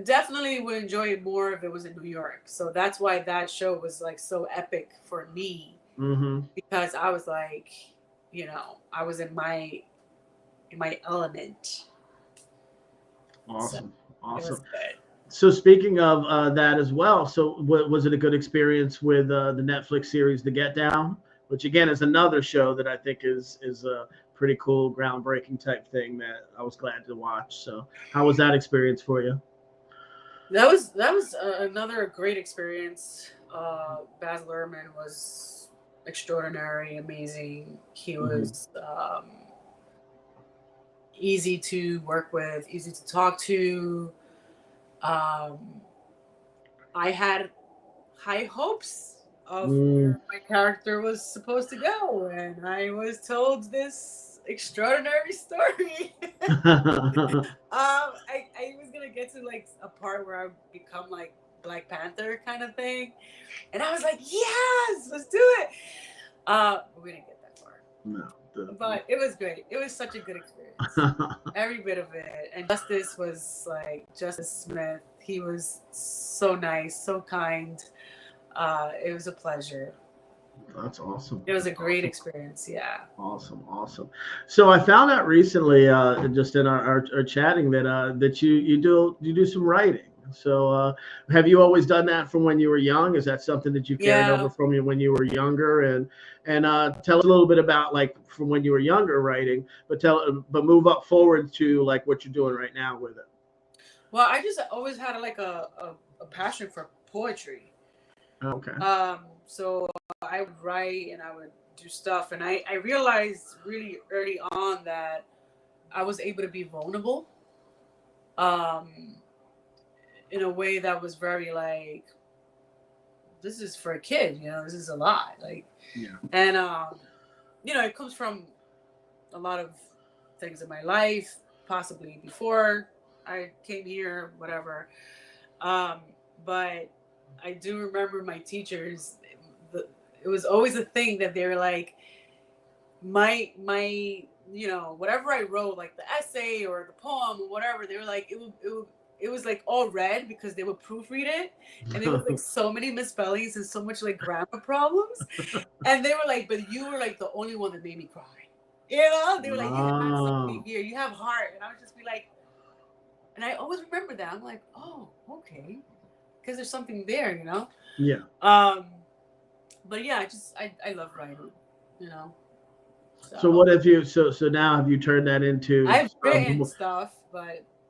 definitely would enjoy it more if it was in New York. So that's why that show was like so epic for me, because I was like, you know, I was in my element. Awesome. Good. So speaking of that as well, so was it a good experience with the Netflix series The Get Down, which again is another show that I think is a pretty cool, groundbreaking type thing that I was glad to watch. So how was that experience for you? That was another great experience. Baz Luhrmann was extraordinary, amazing. He was easy to work with, easy to talk to. I had high hopes of where my character was supposed to go, and I was told this extraordinary story. I was gonna get to like a part where I would become like Black Panther kind of thing, and I was like, yes, let's do it. We didn't get that far. No. But it was great. It was such a good experience. Every bit of it. And Justice was like Justice Smith. He was so nice, so kind. It was a pleasure. That's awesome. It was a great experience. Yeah. Awesome. So I found out recently, just in our chatting, that you do some writing. So have you always done that from when you were young? Is that something that you carried over from when you were younger? And tell us a little bit about like from when you were younger writing, but move up forward to like what you're doing right now with it. Well, I just always had like a passion for poetry. Okay. So I would write and I would do stuff, and I realized really early on that I was able to be vulnerable. In a way that was very like, this is for a kid, you know, this is a lot. Like, and, you know, it comes from a lot of things in my life, possibly before I came here, whatever. But I do remember my teachers, it was always a thing that they were like, my, you know, whatever I wrote, like the essay or the poem or whatever, they were like, it was like all red because they would proofread it, and there was like so many misspellings and so much like grammar problems, and they were like, but you were like the only one that made me cry, you know. They were like, you have something here, you have heart. And I would just be like, and I always remember that. I'm like, oh, okay, because there's something there, you know. But yeah, I love writing, you know. So what have you so now have you turned that into? I've written stuff,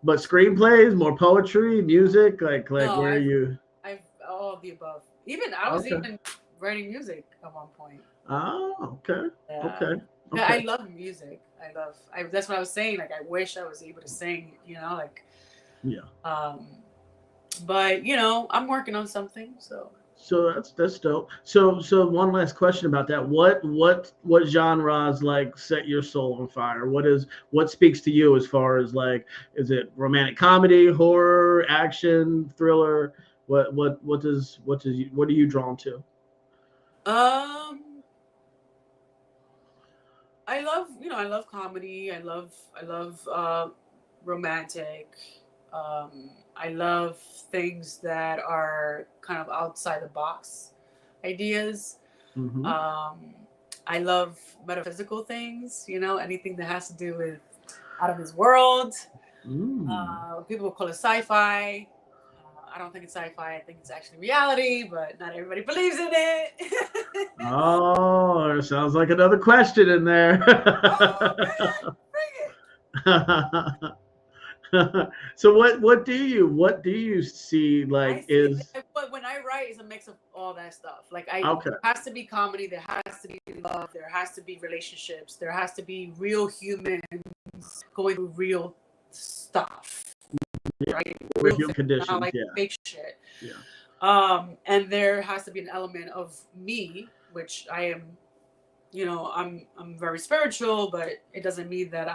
but screenplays, more poetry, music, like no, where are you? I've all of the above. Even I was even writing music at one point. Oh, okay. Yeah. Okay. Yeah, I love music. That's what I was saying. Like, I wish I was able to sing, like, Yeah. But I'm working on something. So that's dope. So one last question about that. What genres like set your soul on fire? What speaks to you as far as like, is it romantic comedy, horror, action, thriller? What are you drawn to? I love comedy. I love romantic. I love things that are kind of outside the box ideas. Mm-hmm. I love metaphysical things, anything that has to do with out of this world. People call it sci-fi. I don't think it's sci-fi. I think it's actually reality, but not everybody believes in it. Oh, sounds like another question in there. Oh, man, bring it. So what do you see like when I write is a mix of all that stuff. Like okay. There has to be comedy, there has to be love, there has to be relationships, there has to be real humans going through real stuff. Right? Real human conditions, not like fake shit. Yeah. And there has to be an element of me, which I am, I'm very spiritual, but it doesn't mean that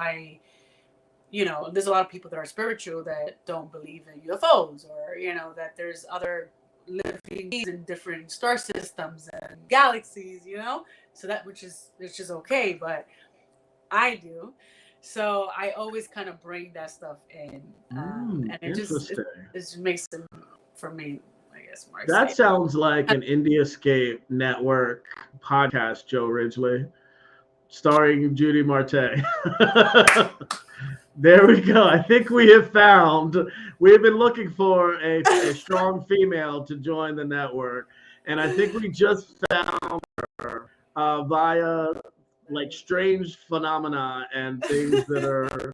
there's a lot of people that are spiritual that don't believe in UFOs, or that there's other living beings in different star systems and galaxies, so that which is okay, but I do. So I always kind of bring that stuff in, and it just makes it, for me, I guess, more exciting. That sounds like an Indiascape Network podcast, Joe Ridgely, starring Judy Marte. There we go. I think we have been looking for a strong female to join the network. And I think we just found her via like strange phenomena and things that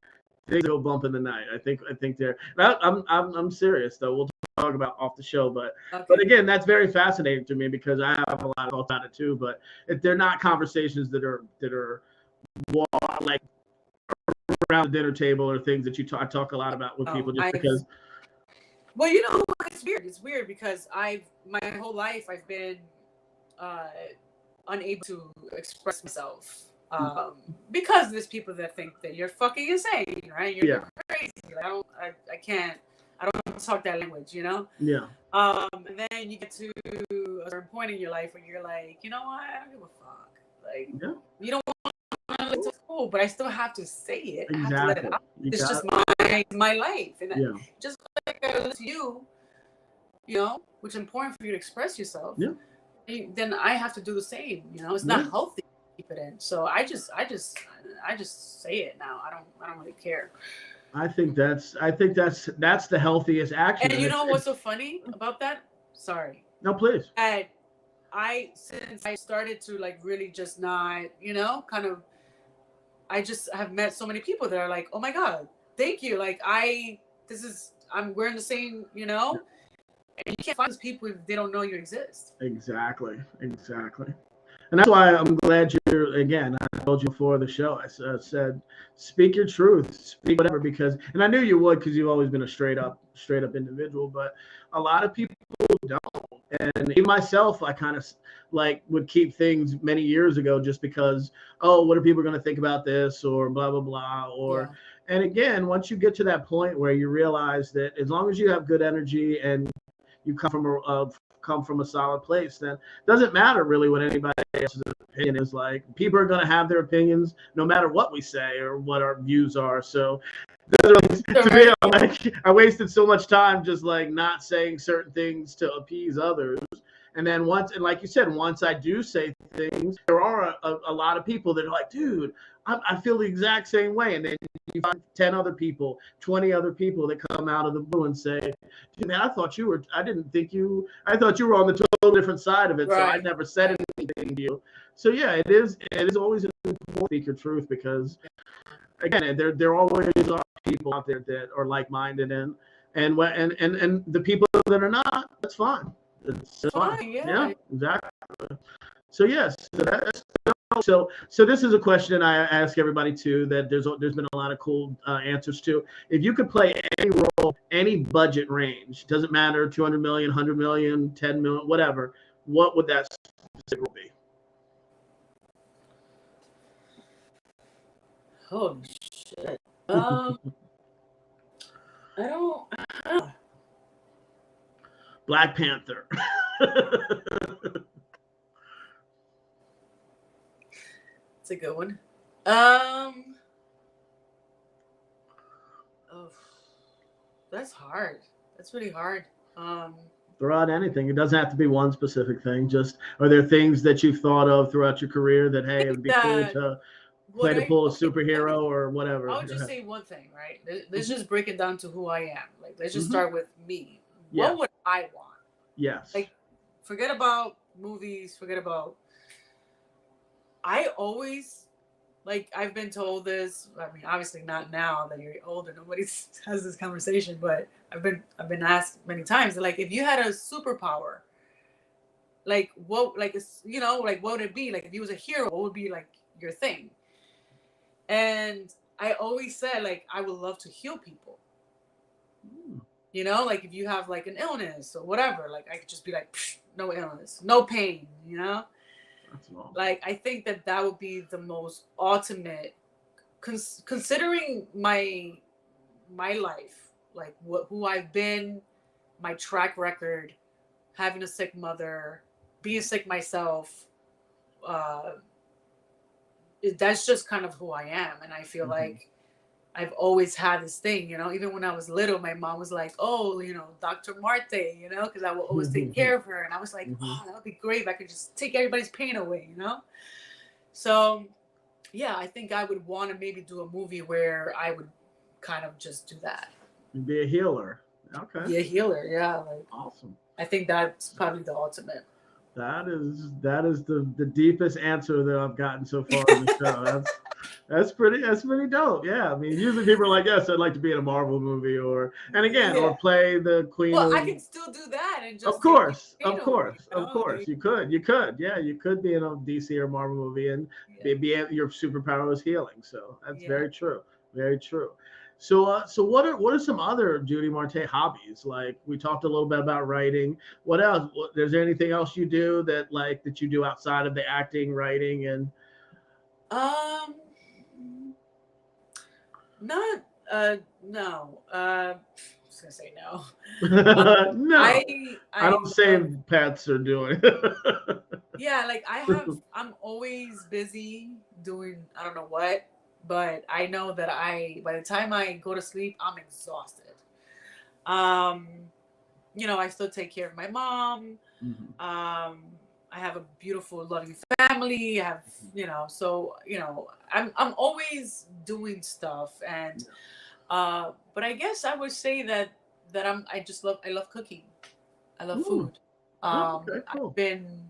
go bump in the night. I think they're, I'm serious though. We'll talk about off the show, but again, that's very fascinating to me because I have a lot of thoughts on it too, but they're not conversations that are like around the dinner table or things that I talk a lot about with people because. Well, it's weird because my whole life I've been unable to express myself because there's people that think that you're fucking insane, right? You're crazy. I don't talk that language, Yeah. And then you get to a certain point in your life where you're like, you know what? I don't give a fuck. Like, you don't want to cool, but I still have to say it. Exactly. I have to let it out. It's just my life, and just like I listen to you, which is important for you to express yourself. Yeah. Then I have to do the same. It's not healthy to keep it in. So I just say it now. I don't really care. I think that's the healthiest action. And what's so funny about that? Sorry. No, please. And since I started to like really just not, I just have met so many people that are like, oh my God, thank you. Like we're in the same, and you can't find those people if they don't know you exist. Exactly. And that's why I'm glad again, I told you before the show, I said, speak your truth, speak whatever, and I knew you would, because you've always been a straight up individual, but a lot of people don't. And even myself, I kind of like would keep things many years ago just because, what are people going to think about this, or blah, blah, blah, and again, once you get to that point where you realize that as long as you have good energy and you come from a solid place, then it doesn't matter really what anybody else's opinion is. Like, people are going to have their opinions no matter what we say or what our views are. So to me, I'm like, I wasted so much time just like not saying certain things to appease others. And then like you said, once I do say things, there are a lot of people that are like, dude, I feel the exact same way. And then you find 10 other people, 20 other people that come out of the blue and say, dude, man, I thought you were on the total different side of it. Right. So I never said anything to you. So yeah, it is always important to speak your truth, because again, there always are people out there that are like-minded, and the people that are not, that's fine. It's fine. Yeah, exactly. So yes, so this is a question I ask everybody too. That there's been a lot of cool answers to. If you could play any role, any budget range, doesn't matter, 200 million, 100 million, 10 million, whatever. What would that specific role be? Holy shit. I don't. Black Panther. It's a good one. Oh, that's hard. That's really hard. Throw out anything. It doesn't have to be one specific thing. Just, are there things that you've thought of throughout your career that, hey, it would be cool to play to pull a superhero or whatever? I'll just say one thing, right? Let's just break it down to who I am. Like, let's just start with me. What would I want? Yes. Like, forget about movies. Forget about. I always, like, I've been told this. I mean, obviously not now that you're older. Nobody has this conversation, but I've been asked many times. Like, if you had a superpower, like what, like, you know, like what would it be? Like, if you was a hero, what would be like your thing? And I always said, like, I would love to heal people. You know, like if you have like an illness or whatever, like I could just be like, no illness, no pain, you know? Like, I think that would be the most ultimate, considering my life, like who I've been, my track record, having a sick mother, being sick myself. That's just kind of who I am. And I feel like I've always had this thing, you know, even when I was little, my mom was like, oh, you know, Dr. Marte, you know, because I will always take care of her. And I was like, oh, that would be great if I could just take everybody's pain away, you know? So, yeah, I think I would want to maybe do a movie where I would kind of just do that. Be a healer. Okay. Be a healer, yeah. Like, awesome. I think that's probably the ultimate. That is the deepest answer that I've gotten so far in the show. That's pretty dope. Yeah, I mean, usually people are like, yes, I'd like to be in a Marvel movie, or play the Queen. Well, I can still do that and just. Of course, you could. Yeah, you could be in a DC or Marvel movie and be your superpower is healing. So that's very true. Very true. So, what are some other Judy Marte hobbies? Like, we talked a little bit about writing. What else? Is there anything else you do that you do outside of the acting, writing, and? No. I was gonna say no. No. I don't say pets are doing. Yeah, like I'm always busy doing I don't know what. But I know that by the time I go to sleep, I'm exhausted. You know, I still take care of my mom. I have a beautiful, loving family. I have, you know, so, you know, I'm always doing stuff. And, but I guess I would say that I love cooking. I love food. Okay, cool. I've been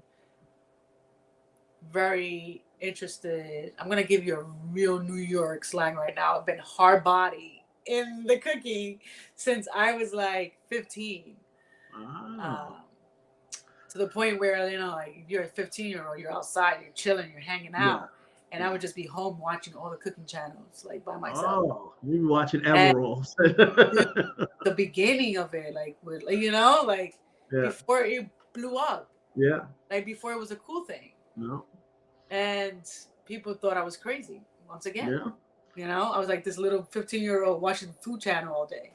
very interested. I'm gonna give you a real New York slang right now. I've been hard body in the cooking since I was like 15. To the point where, you know, like if you're a 15-year-old, you're outside, you're chilling, you're hanging out. And I would just be home watching all the cooking channels, like by myself. Oh, you be watching Emeralds. The beginning of it, like, with, you know, like before it blew up. Yeah. Like before it was a cool thing. No. And people thought I was crazy once again. Yeah. You know, I was like this little 15-year-old watching the Food Channel all day.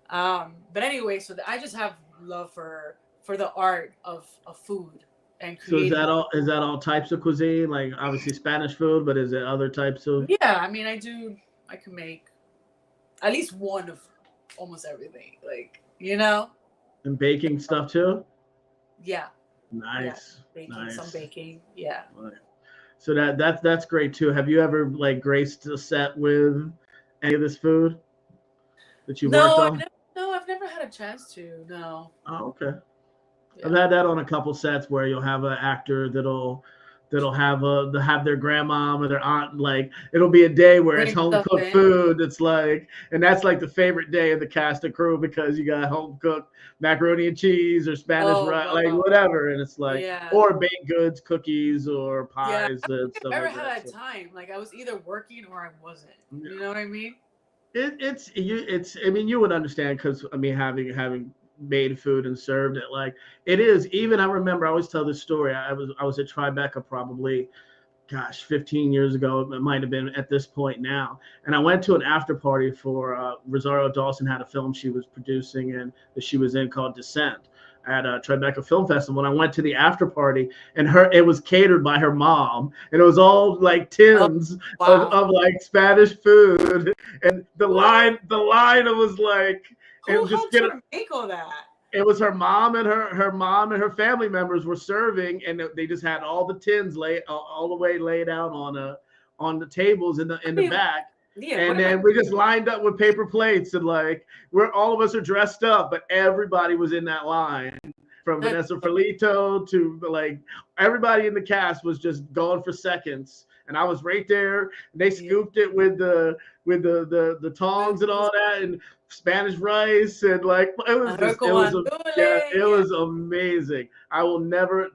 But anyway, so I just have love for the art of food and creating. So is that all types of cuisine? Like obviously Spanish food, but is it other types of? Yeah, I mean, I can make at least one of almost everything. Like, you know. And baking stuff too? Yeah. Nice. Yeah, baking, some baking. Yeah. Right. So that's great too. Have you ever like graced a set with any of this food that you worked on? No, I've never had a chance to. No. Oh, okay. Yeah. I've had that on a couple sets where you'll have an actor that'll that'll have their grandmom or their aunt, like it'll be a day where it's Bring home stuff cooked in. food. It's like, and that's like the favorite day of the cast and crew because you got home cooked macaroni and cheese or Spanish Oh, rice, like wow. whatever. And it's like, Yeah. or baked goods, cookies, or Yeah, pies I don't and think stuff I ever like had that. that So time. Like I was either working or I wasn't. yeah. You know what I mean? It's I mean you would understand because I mean having made food and served it, like it is. Even I remember I always tell this story. I was at Tribeca probably, gosh, 15 years ago. It might have been at this point now. And I went to an after party for Rosario Dawson had a film she was producing and that she was in called Descent at Tribeca Film Festival. And I went to the after party and it was catered by her mom and it was all like Oh, tins wow. of like Spanish food. And the What? line was like, Who and just helped get her make all that? it was her mom and her mom and her family members were serving, and they just had all the tins laid all the way laid out on the tables in the I mean, back. yeah, And what am I? then we just lined up with paper plates and like we're all of us are dressed up, but everybody was in that line from That's Vanessa Felito to like everybody in the cast was just going for seconds. And I was right there. They Yeah. scooped it with the tongs and all that and Spanish rice and like it was just it was Yeah. amazing.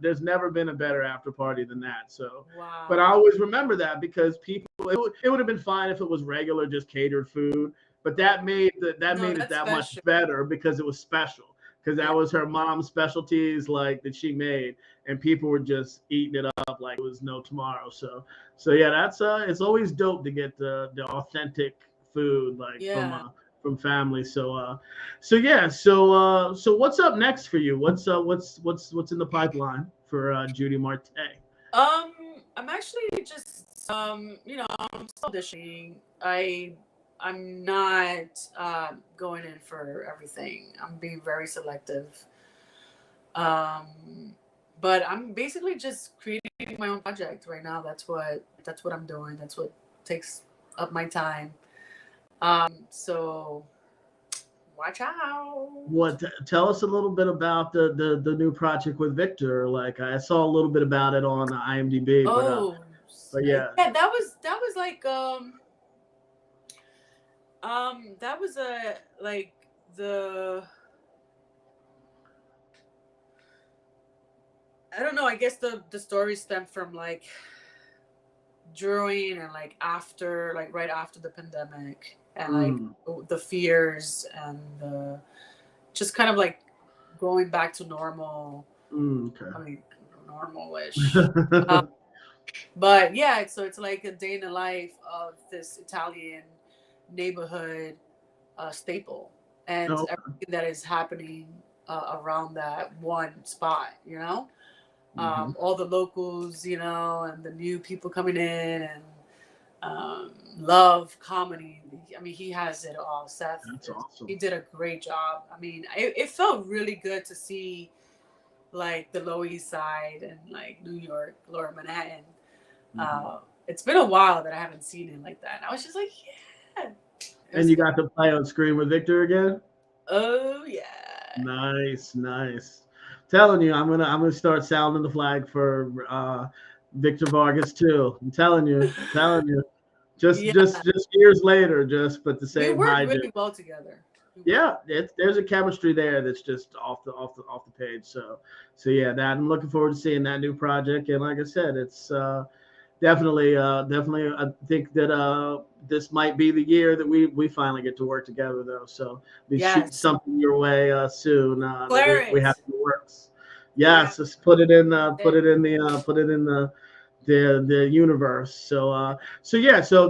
There's never been a better after party than that. So Wow. but I always remember that because people it would have been fine if it was regular just catered food, but that made it that's that special. much better because it was special. Because that was her mom's specialties like that she made and people were just eating it up like it was no tomorrow. So yeah, that's it's always dope to get the authentic food like from family. So so what's up next for you? What's in the pipeline for Judy Marte? I'm actually just I'm still auditioning. I'm not going in for everything. I'm being very selective. But I'm basically just creating my own project right now. That's what I'm doing. That's what takes up my time. So watch out. Tell us a little bit about the new project with Victor. Like I saw a little bit about it on IMDb, but yeah, that was like that was I don't know. I guess the story stemmed from like during and like after, like right after the pandemic, and like the fears and just kind of like going back to normal. Okay. I mean, normal-ish. But yeah, so it's like a day in the life of this Italian neighborhood staple and everything that is happening around that one spot, all the locals, and the new people coming in and love comedy. I mean, he has it all. Seth, that's awesome. He did a great job. I mean, it felt really good to see like the Lower East Side and like New York, Lower Manhattan. It's been a while that I haven't seen it like that. And I was just like, yeah. And you got to play on screen with Victor again? Oh yeah. Nice. Telling you, I'm gonna start sounding the flag for Victor Vargas too. I'm telling you. Just years later, but the same. We work really well together. Yeah, there's a chemistry there that's just off the page. So yeah, that I'm looking forward to seeing that new project. And like I said, it's definitely. I think that this might be the year that we finally get to work together, though. So be shooting something your way soon. We have to work. Yes, just put it in the universe. So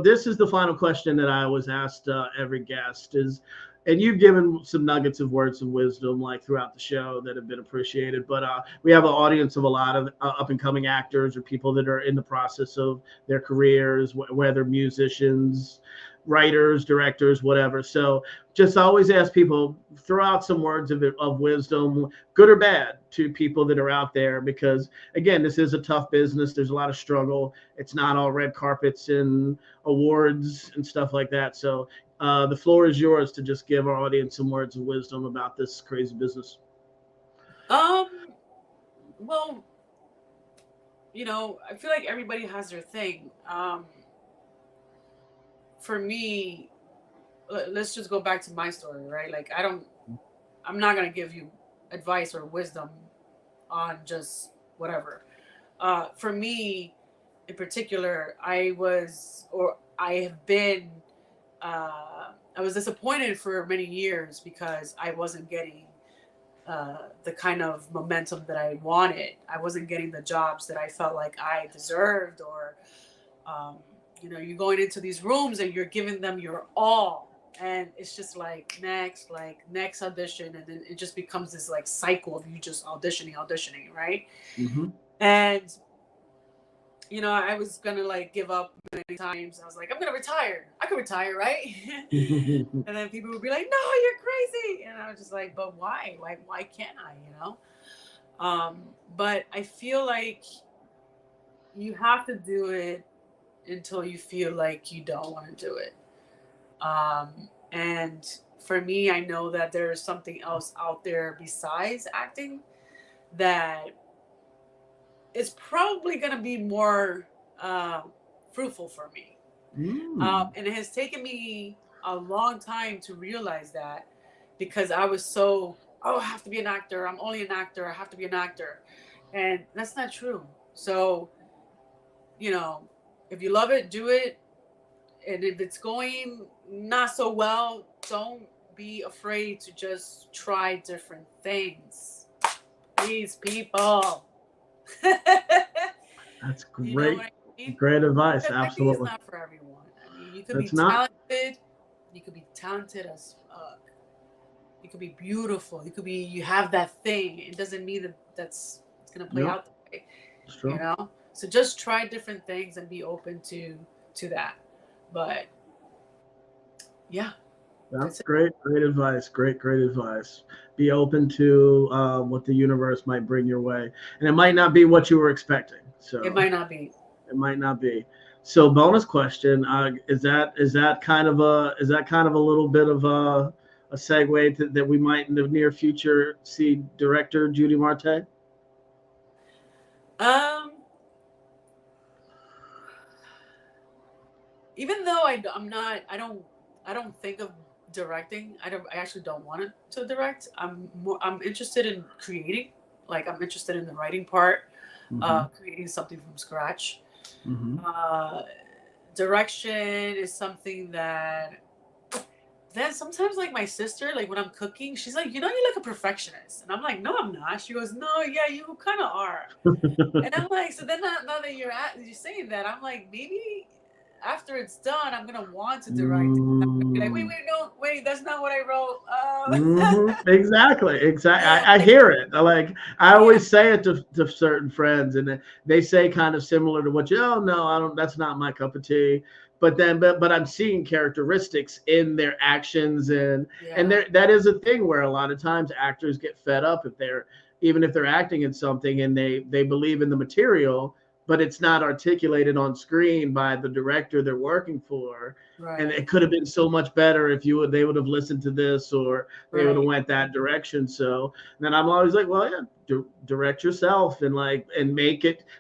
this is the final question that I always asked every guest is. And you've given some nuggets of words of wisdom like throughout the show that have been appreciated. But we have an audience of a lot of up and coming actors or people that are in the process of their careers, whether musicians, writers, directors, whatever. So just always ask people, throw out some words of wisdom, good or bad, to people that are out there. Because again, this is a tough business. There's a lot of struggle. It's not all red carpets and awards and stuff like that. So the floor is yours to just give our audience some words of wisdom about this crazy business. Well, you know, I feel like everybody has their thing. For me, let's just go back to my story, right? Like, I'm not gonna give you advice or wisdom on just whatever. For me, in particular, I have been, I was disappointed for many years because I wasn't getting the kind of momentum that I wanted. I wasn't getting the jobs that I felt like I deserved, or, you know, you're going into these rooms and you're giving them your all. And it's just like next audition. And then it just becomes this like cycle of you just auditioning, right? Mm-hmm. And, you know, I was going to like give up many times. I was like, I'm going to retire. I can retire, right? And then people would be like, no, you're crazy. And I was just like, but why? Why can't I, you know? But I feel like you have to do it until you feel like you don't want to do it. And for me, I know that there's something else out there besides acting that is probably going to be more fruitful for me. And it has taken me a long time to realize that, because I was so, I have to be an actor. I'm only an actor. I have to be an actor. And that's not true. So, you know, if you love it, do it. And if it's going not so well, don't be afraid to just try different things. These people. That's great. You know what I mean? Great advice. Because absolutely. It's not for everyone. I mean, you could It's be not. talented. You could be talented as fuck. You could be beautiful. You have that thing. It doesn't mean that it's gonna play out that way. It's true. You know? So just try different things and be open to that. But yeah. That's great. Great advice. Great advice. Be open to what the universe might bring your way, and it might not be what you were expecting. So it might not be. It might not be. So, bonus question: is that kind of a little bit of a segue that we might in the near future see director Judy Marte? Even though I don't think of directing. I actually don't want to direct. I'm interested in creating. Like, I'm interested in the writing part, creating something from scratch. Direction is something that then sometimes, like, my sister, like when I'm cooking, she's like, you know, you're like a perfectionist. And I'm like, no, I'm not. She goes, no, yeah, you kind of are. And I'm like, so then now that you're saying that, I'm like, maybe after it's done, I'm gonna want to direct. I'm be like, wait, that's not what I wrote. Exactly. I hear it. I always say it to certain friends, and they say kind of similar to what you. Oh no, I don't. That's not my cup of tea. But I'm seeing characteristics in their actions, and that is a thing where a lot of times actors get fed up even if they're acting in something and they believe in the material, but it's not articulated on screen by the director they're working for. Right. And it could have been so much better if they would have listened to this, or they would have went that direction. So then I'm always like, well, yeah, direct yourself and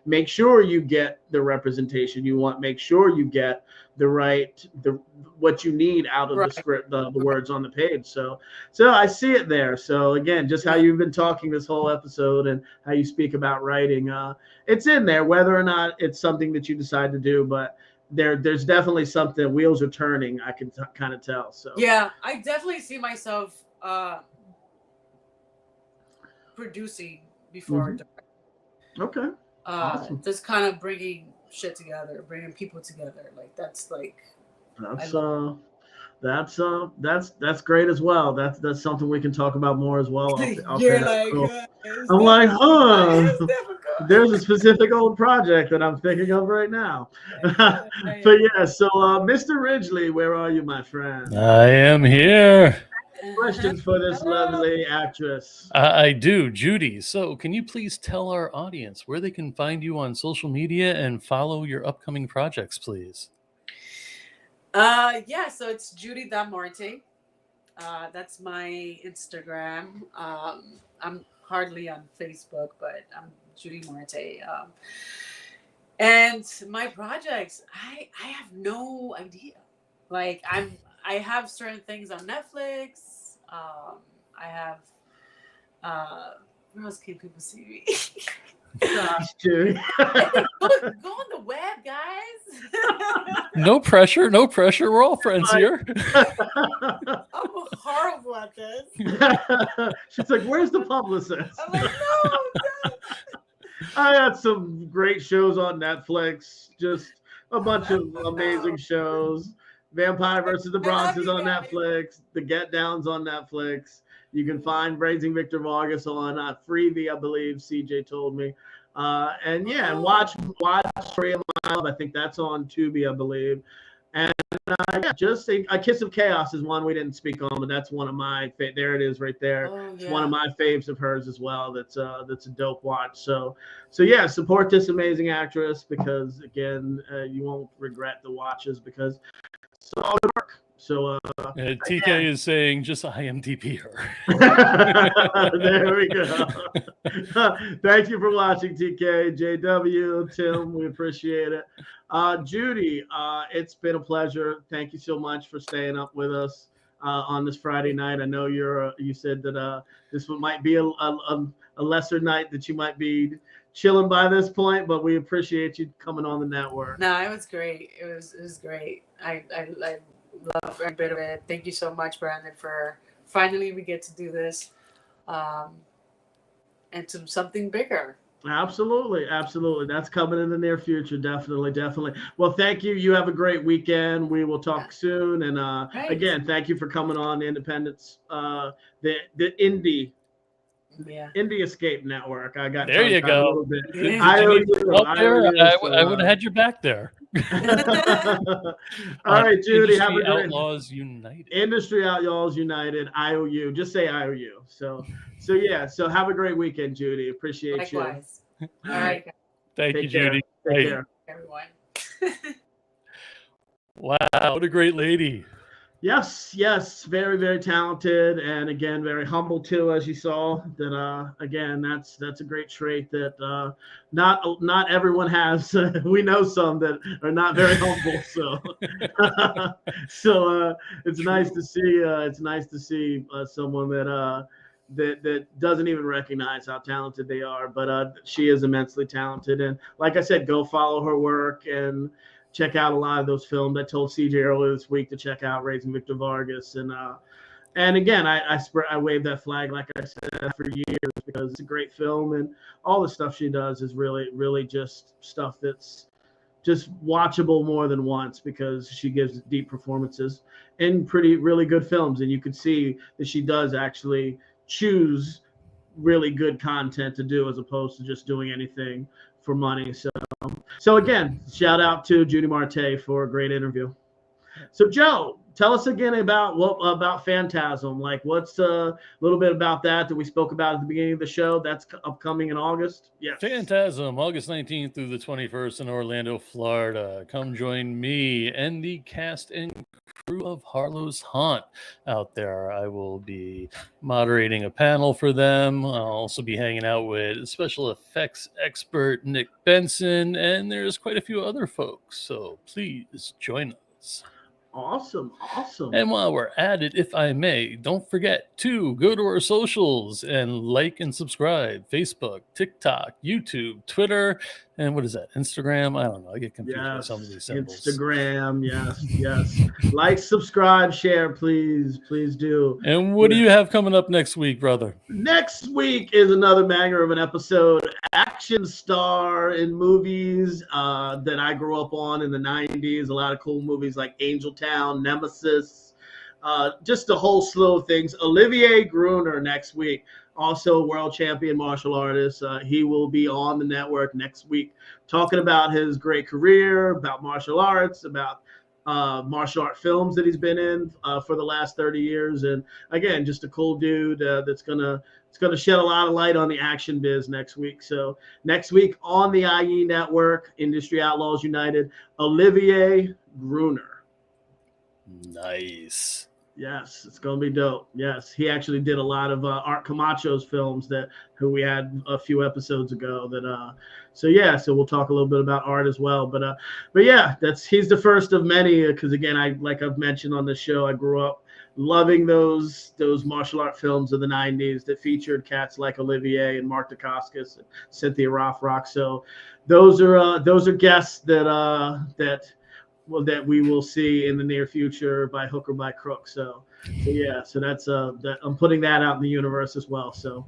make sure you get the representation you want. Make sure you get what you need out of the script, the words on the page. So I see it there. So again, just how you've been talking this whole episode and how you speak about writing, it's in there, whether or not it's something that you decide to do, but there's definitely something, wheels are turning. I can kind of tell. So yeah, I definitely see myself producing before. Okay. Awesome. Just kind of bringing shit together, bringing people together. Like that's great as well. That's something we can talk about more as well. You're like, I'm like, huh? There's a specific old project that I'm thinking of right now. But yeah, so Mr. Ridgely, where are you, my friend? I am here. Questions for this lovely actress? I do, Judy. So can you please tell our audience where they can find you on social media and follow your upcoming projects, please? Yeah, so it's Judy Marte. That's my Instagram. I'm hardly on Facebook, but I'm Judy Marte. And my projects, I have no idea. Like I have certain things on Netflix. I have where else can people see me? Gosh, Judy. Go on the web, guys. No pressure, no pressure. We're all friends here. I'm horrible at this. She's like, where's the publicist? I'm like, no. I had some great shows on Netflix. Just a bunch of amazing shows. Vampire versus the Bronx is on Netflix. The Get Down's on Netflix. You can find Raising Victor Vargas on Freevee, I believe. CJ told me. And yeah, and watch Story of My Love. I think that's on Tubi, I believe. And yeah, just A Kiss of Chaos is one we didn't speak on, but that's one of my there it is right there. It's one of my faves of hers as well. That's a dope watch. So yeah, support this amazing actress because again, you won't regret the watches because it's all good work. So TK is saying just IMDb her. There we go. Thank you for watching, TK, JW, Tim. We appreciate it. Judy, it's been a pleasure. Thank you so much for staying up with us on this Friday night. I know you said that this might be a lesser night that you might be chilling by this point, but we appreciate you coming on the network. No, it was great. It was great. I love every bit of it. Thank you so much, Brandon, for finally we get to do this and to something bigger. Absolutely. That's coming in the near future. Definitely. Well, thank you. You have a great weekend. We will talk soon. And again, thank you for coming on Independence, the Indie Escape Network. I got there you go. A little bit. Yeah. I would have had your back there. All right, Judy. Have a great Outlaws United. Industry Outlaws United. IOU. Just say IOU. So yeah. So have a great weekend, Judy. Appreciate you. Likewise. All right. Thank you, Judy. Take care, everyone. Wow, what a great lady. Yes, very, very talented, and again, very humble too, as you saw. That again, that's a great trait that not everyone has. We know some that are not very humble, so it's nice to see. It's nice to see someone that doesn't even recognize how talented they are, but she is immensely talented. And like I said, go follow her work and check out a lot of those films. I told CJ earlier this week to check out Raising Victor Vargas. And again, I wave that flag, like I said, for years because it's a great film. And all the stuff she does is really, really just stuff that's just watchable more than once because she gives deep performances in really good films. And you could see that she does actually choose really good content to do as opposed to just doing anything for money. So again, shout out to Judy Marte for a great interview. So Joe, tell us again about Phantasm. Like, what's a little bit about that we spoke about at the beginning of the show? That's upcoming in August. Yes. Phantasm, August 19th through the 21st in Orlando, Florida. Come join me and the cast and crew of Harlow's Haunt out there. I will be moderating a panel for them. I'll also be hanging out with special effects expert Nick Benson, and there's quite a few other folks. So please join us. Awesome. And while we're at it, if I may, don't forget to go to our socials and like and subscribe. Facebook, TikTok, YouTube, Twitter, and what is that? Instagram? I don't know. I get confused with some of these symbols. Instagram, yes. Like, subscribe, share, please do. And what do you have coming up next week, brother? Next week is another banger of an episode. Action star in movies that I grew up on in the 90s. A lot of cool movies like Angel Town, Nemesis, just a whole slew of things. Olivier Gruner next week, also world champion martial artist. He will be on the network next week talking about his great career, about martial arts, about martial art films that he's been in for the last 30 years. And again, just a cool dude that's gonna shed a lot of light on the action biz next week. So next week on the IE network, Industry Outlaws United, Olivier Gruner. Nice. Yes, it's gonna be dope. Yes, he actually did a lot of Art Camacho's films who we had a few episodes ago. So we'll talk a little bit about Art as well. But yeah, he's the first of many because again, like I've mentioned on the show, I grew up loving those martial art films of the '90s that featured cats like Olivier and Mark Dacascos and Cynthia Rothrock. So those are guests that we will see in the near future by hook or by crook. So that's I'm putting that out in the universe as well. So,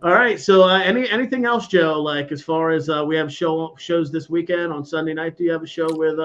all right. So anything else, Joe? Like as far as we have shows this weekend on Sunday night, do you have a show with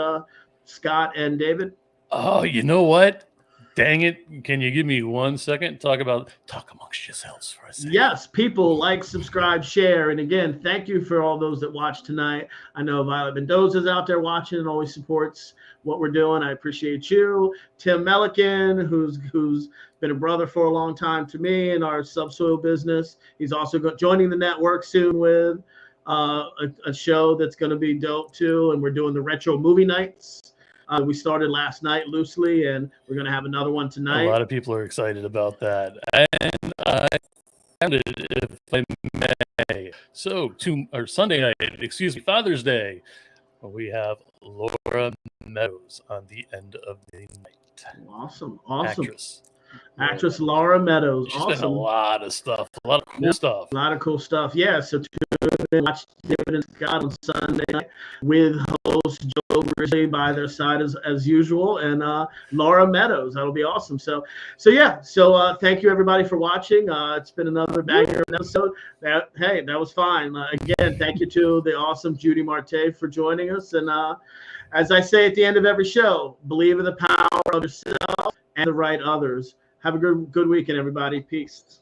Scott and David? Oh, you know what? Dang it. Can you give me 1 second? Talk amongst yourselves for a second. Yes, people like, subscribe, share. And again, thank you for all those that watched tonight. I know Violet Mendoza's out there watching and always supports what we're doing. I appreciate you. Tim Melican, who's been a brother for a long time to me in our subsoil business. He's also joining the network soon with a show that's going to be dope too. And we're doing the retro movie nights. We started last night loosely, and we're going to have another one tonight. A lot of people are excited about that. And I found it, if I may. So, Sunday night, Father's Day, we have Laura Meadows on the end of the night. Awesome. Actress Laura Meadows. She's been a lot of stuff, a lot of cool stuff. Yeah, so watch David and Scott on Sunday night with host Joe Grizzly by their side as usual, and Laura Meadows. That'll be awesome. So thank you everybody for watching. It's been another banger episode. That was fine. Again, thank you to the awesome Judy Marte for joining us. And as I say at the end of every show, believe in the power of yourself and the right others. Have a good weekend, everybody. Peace.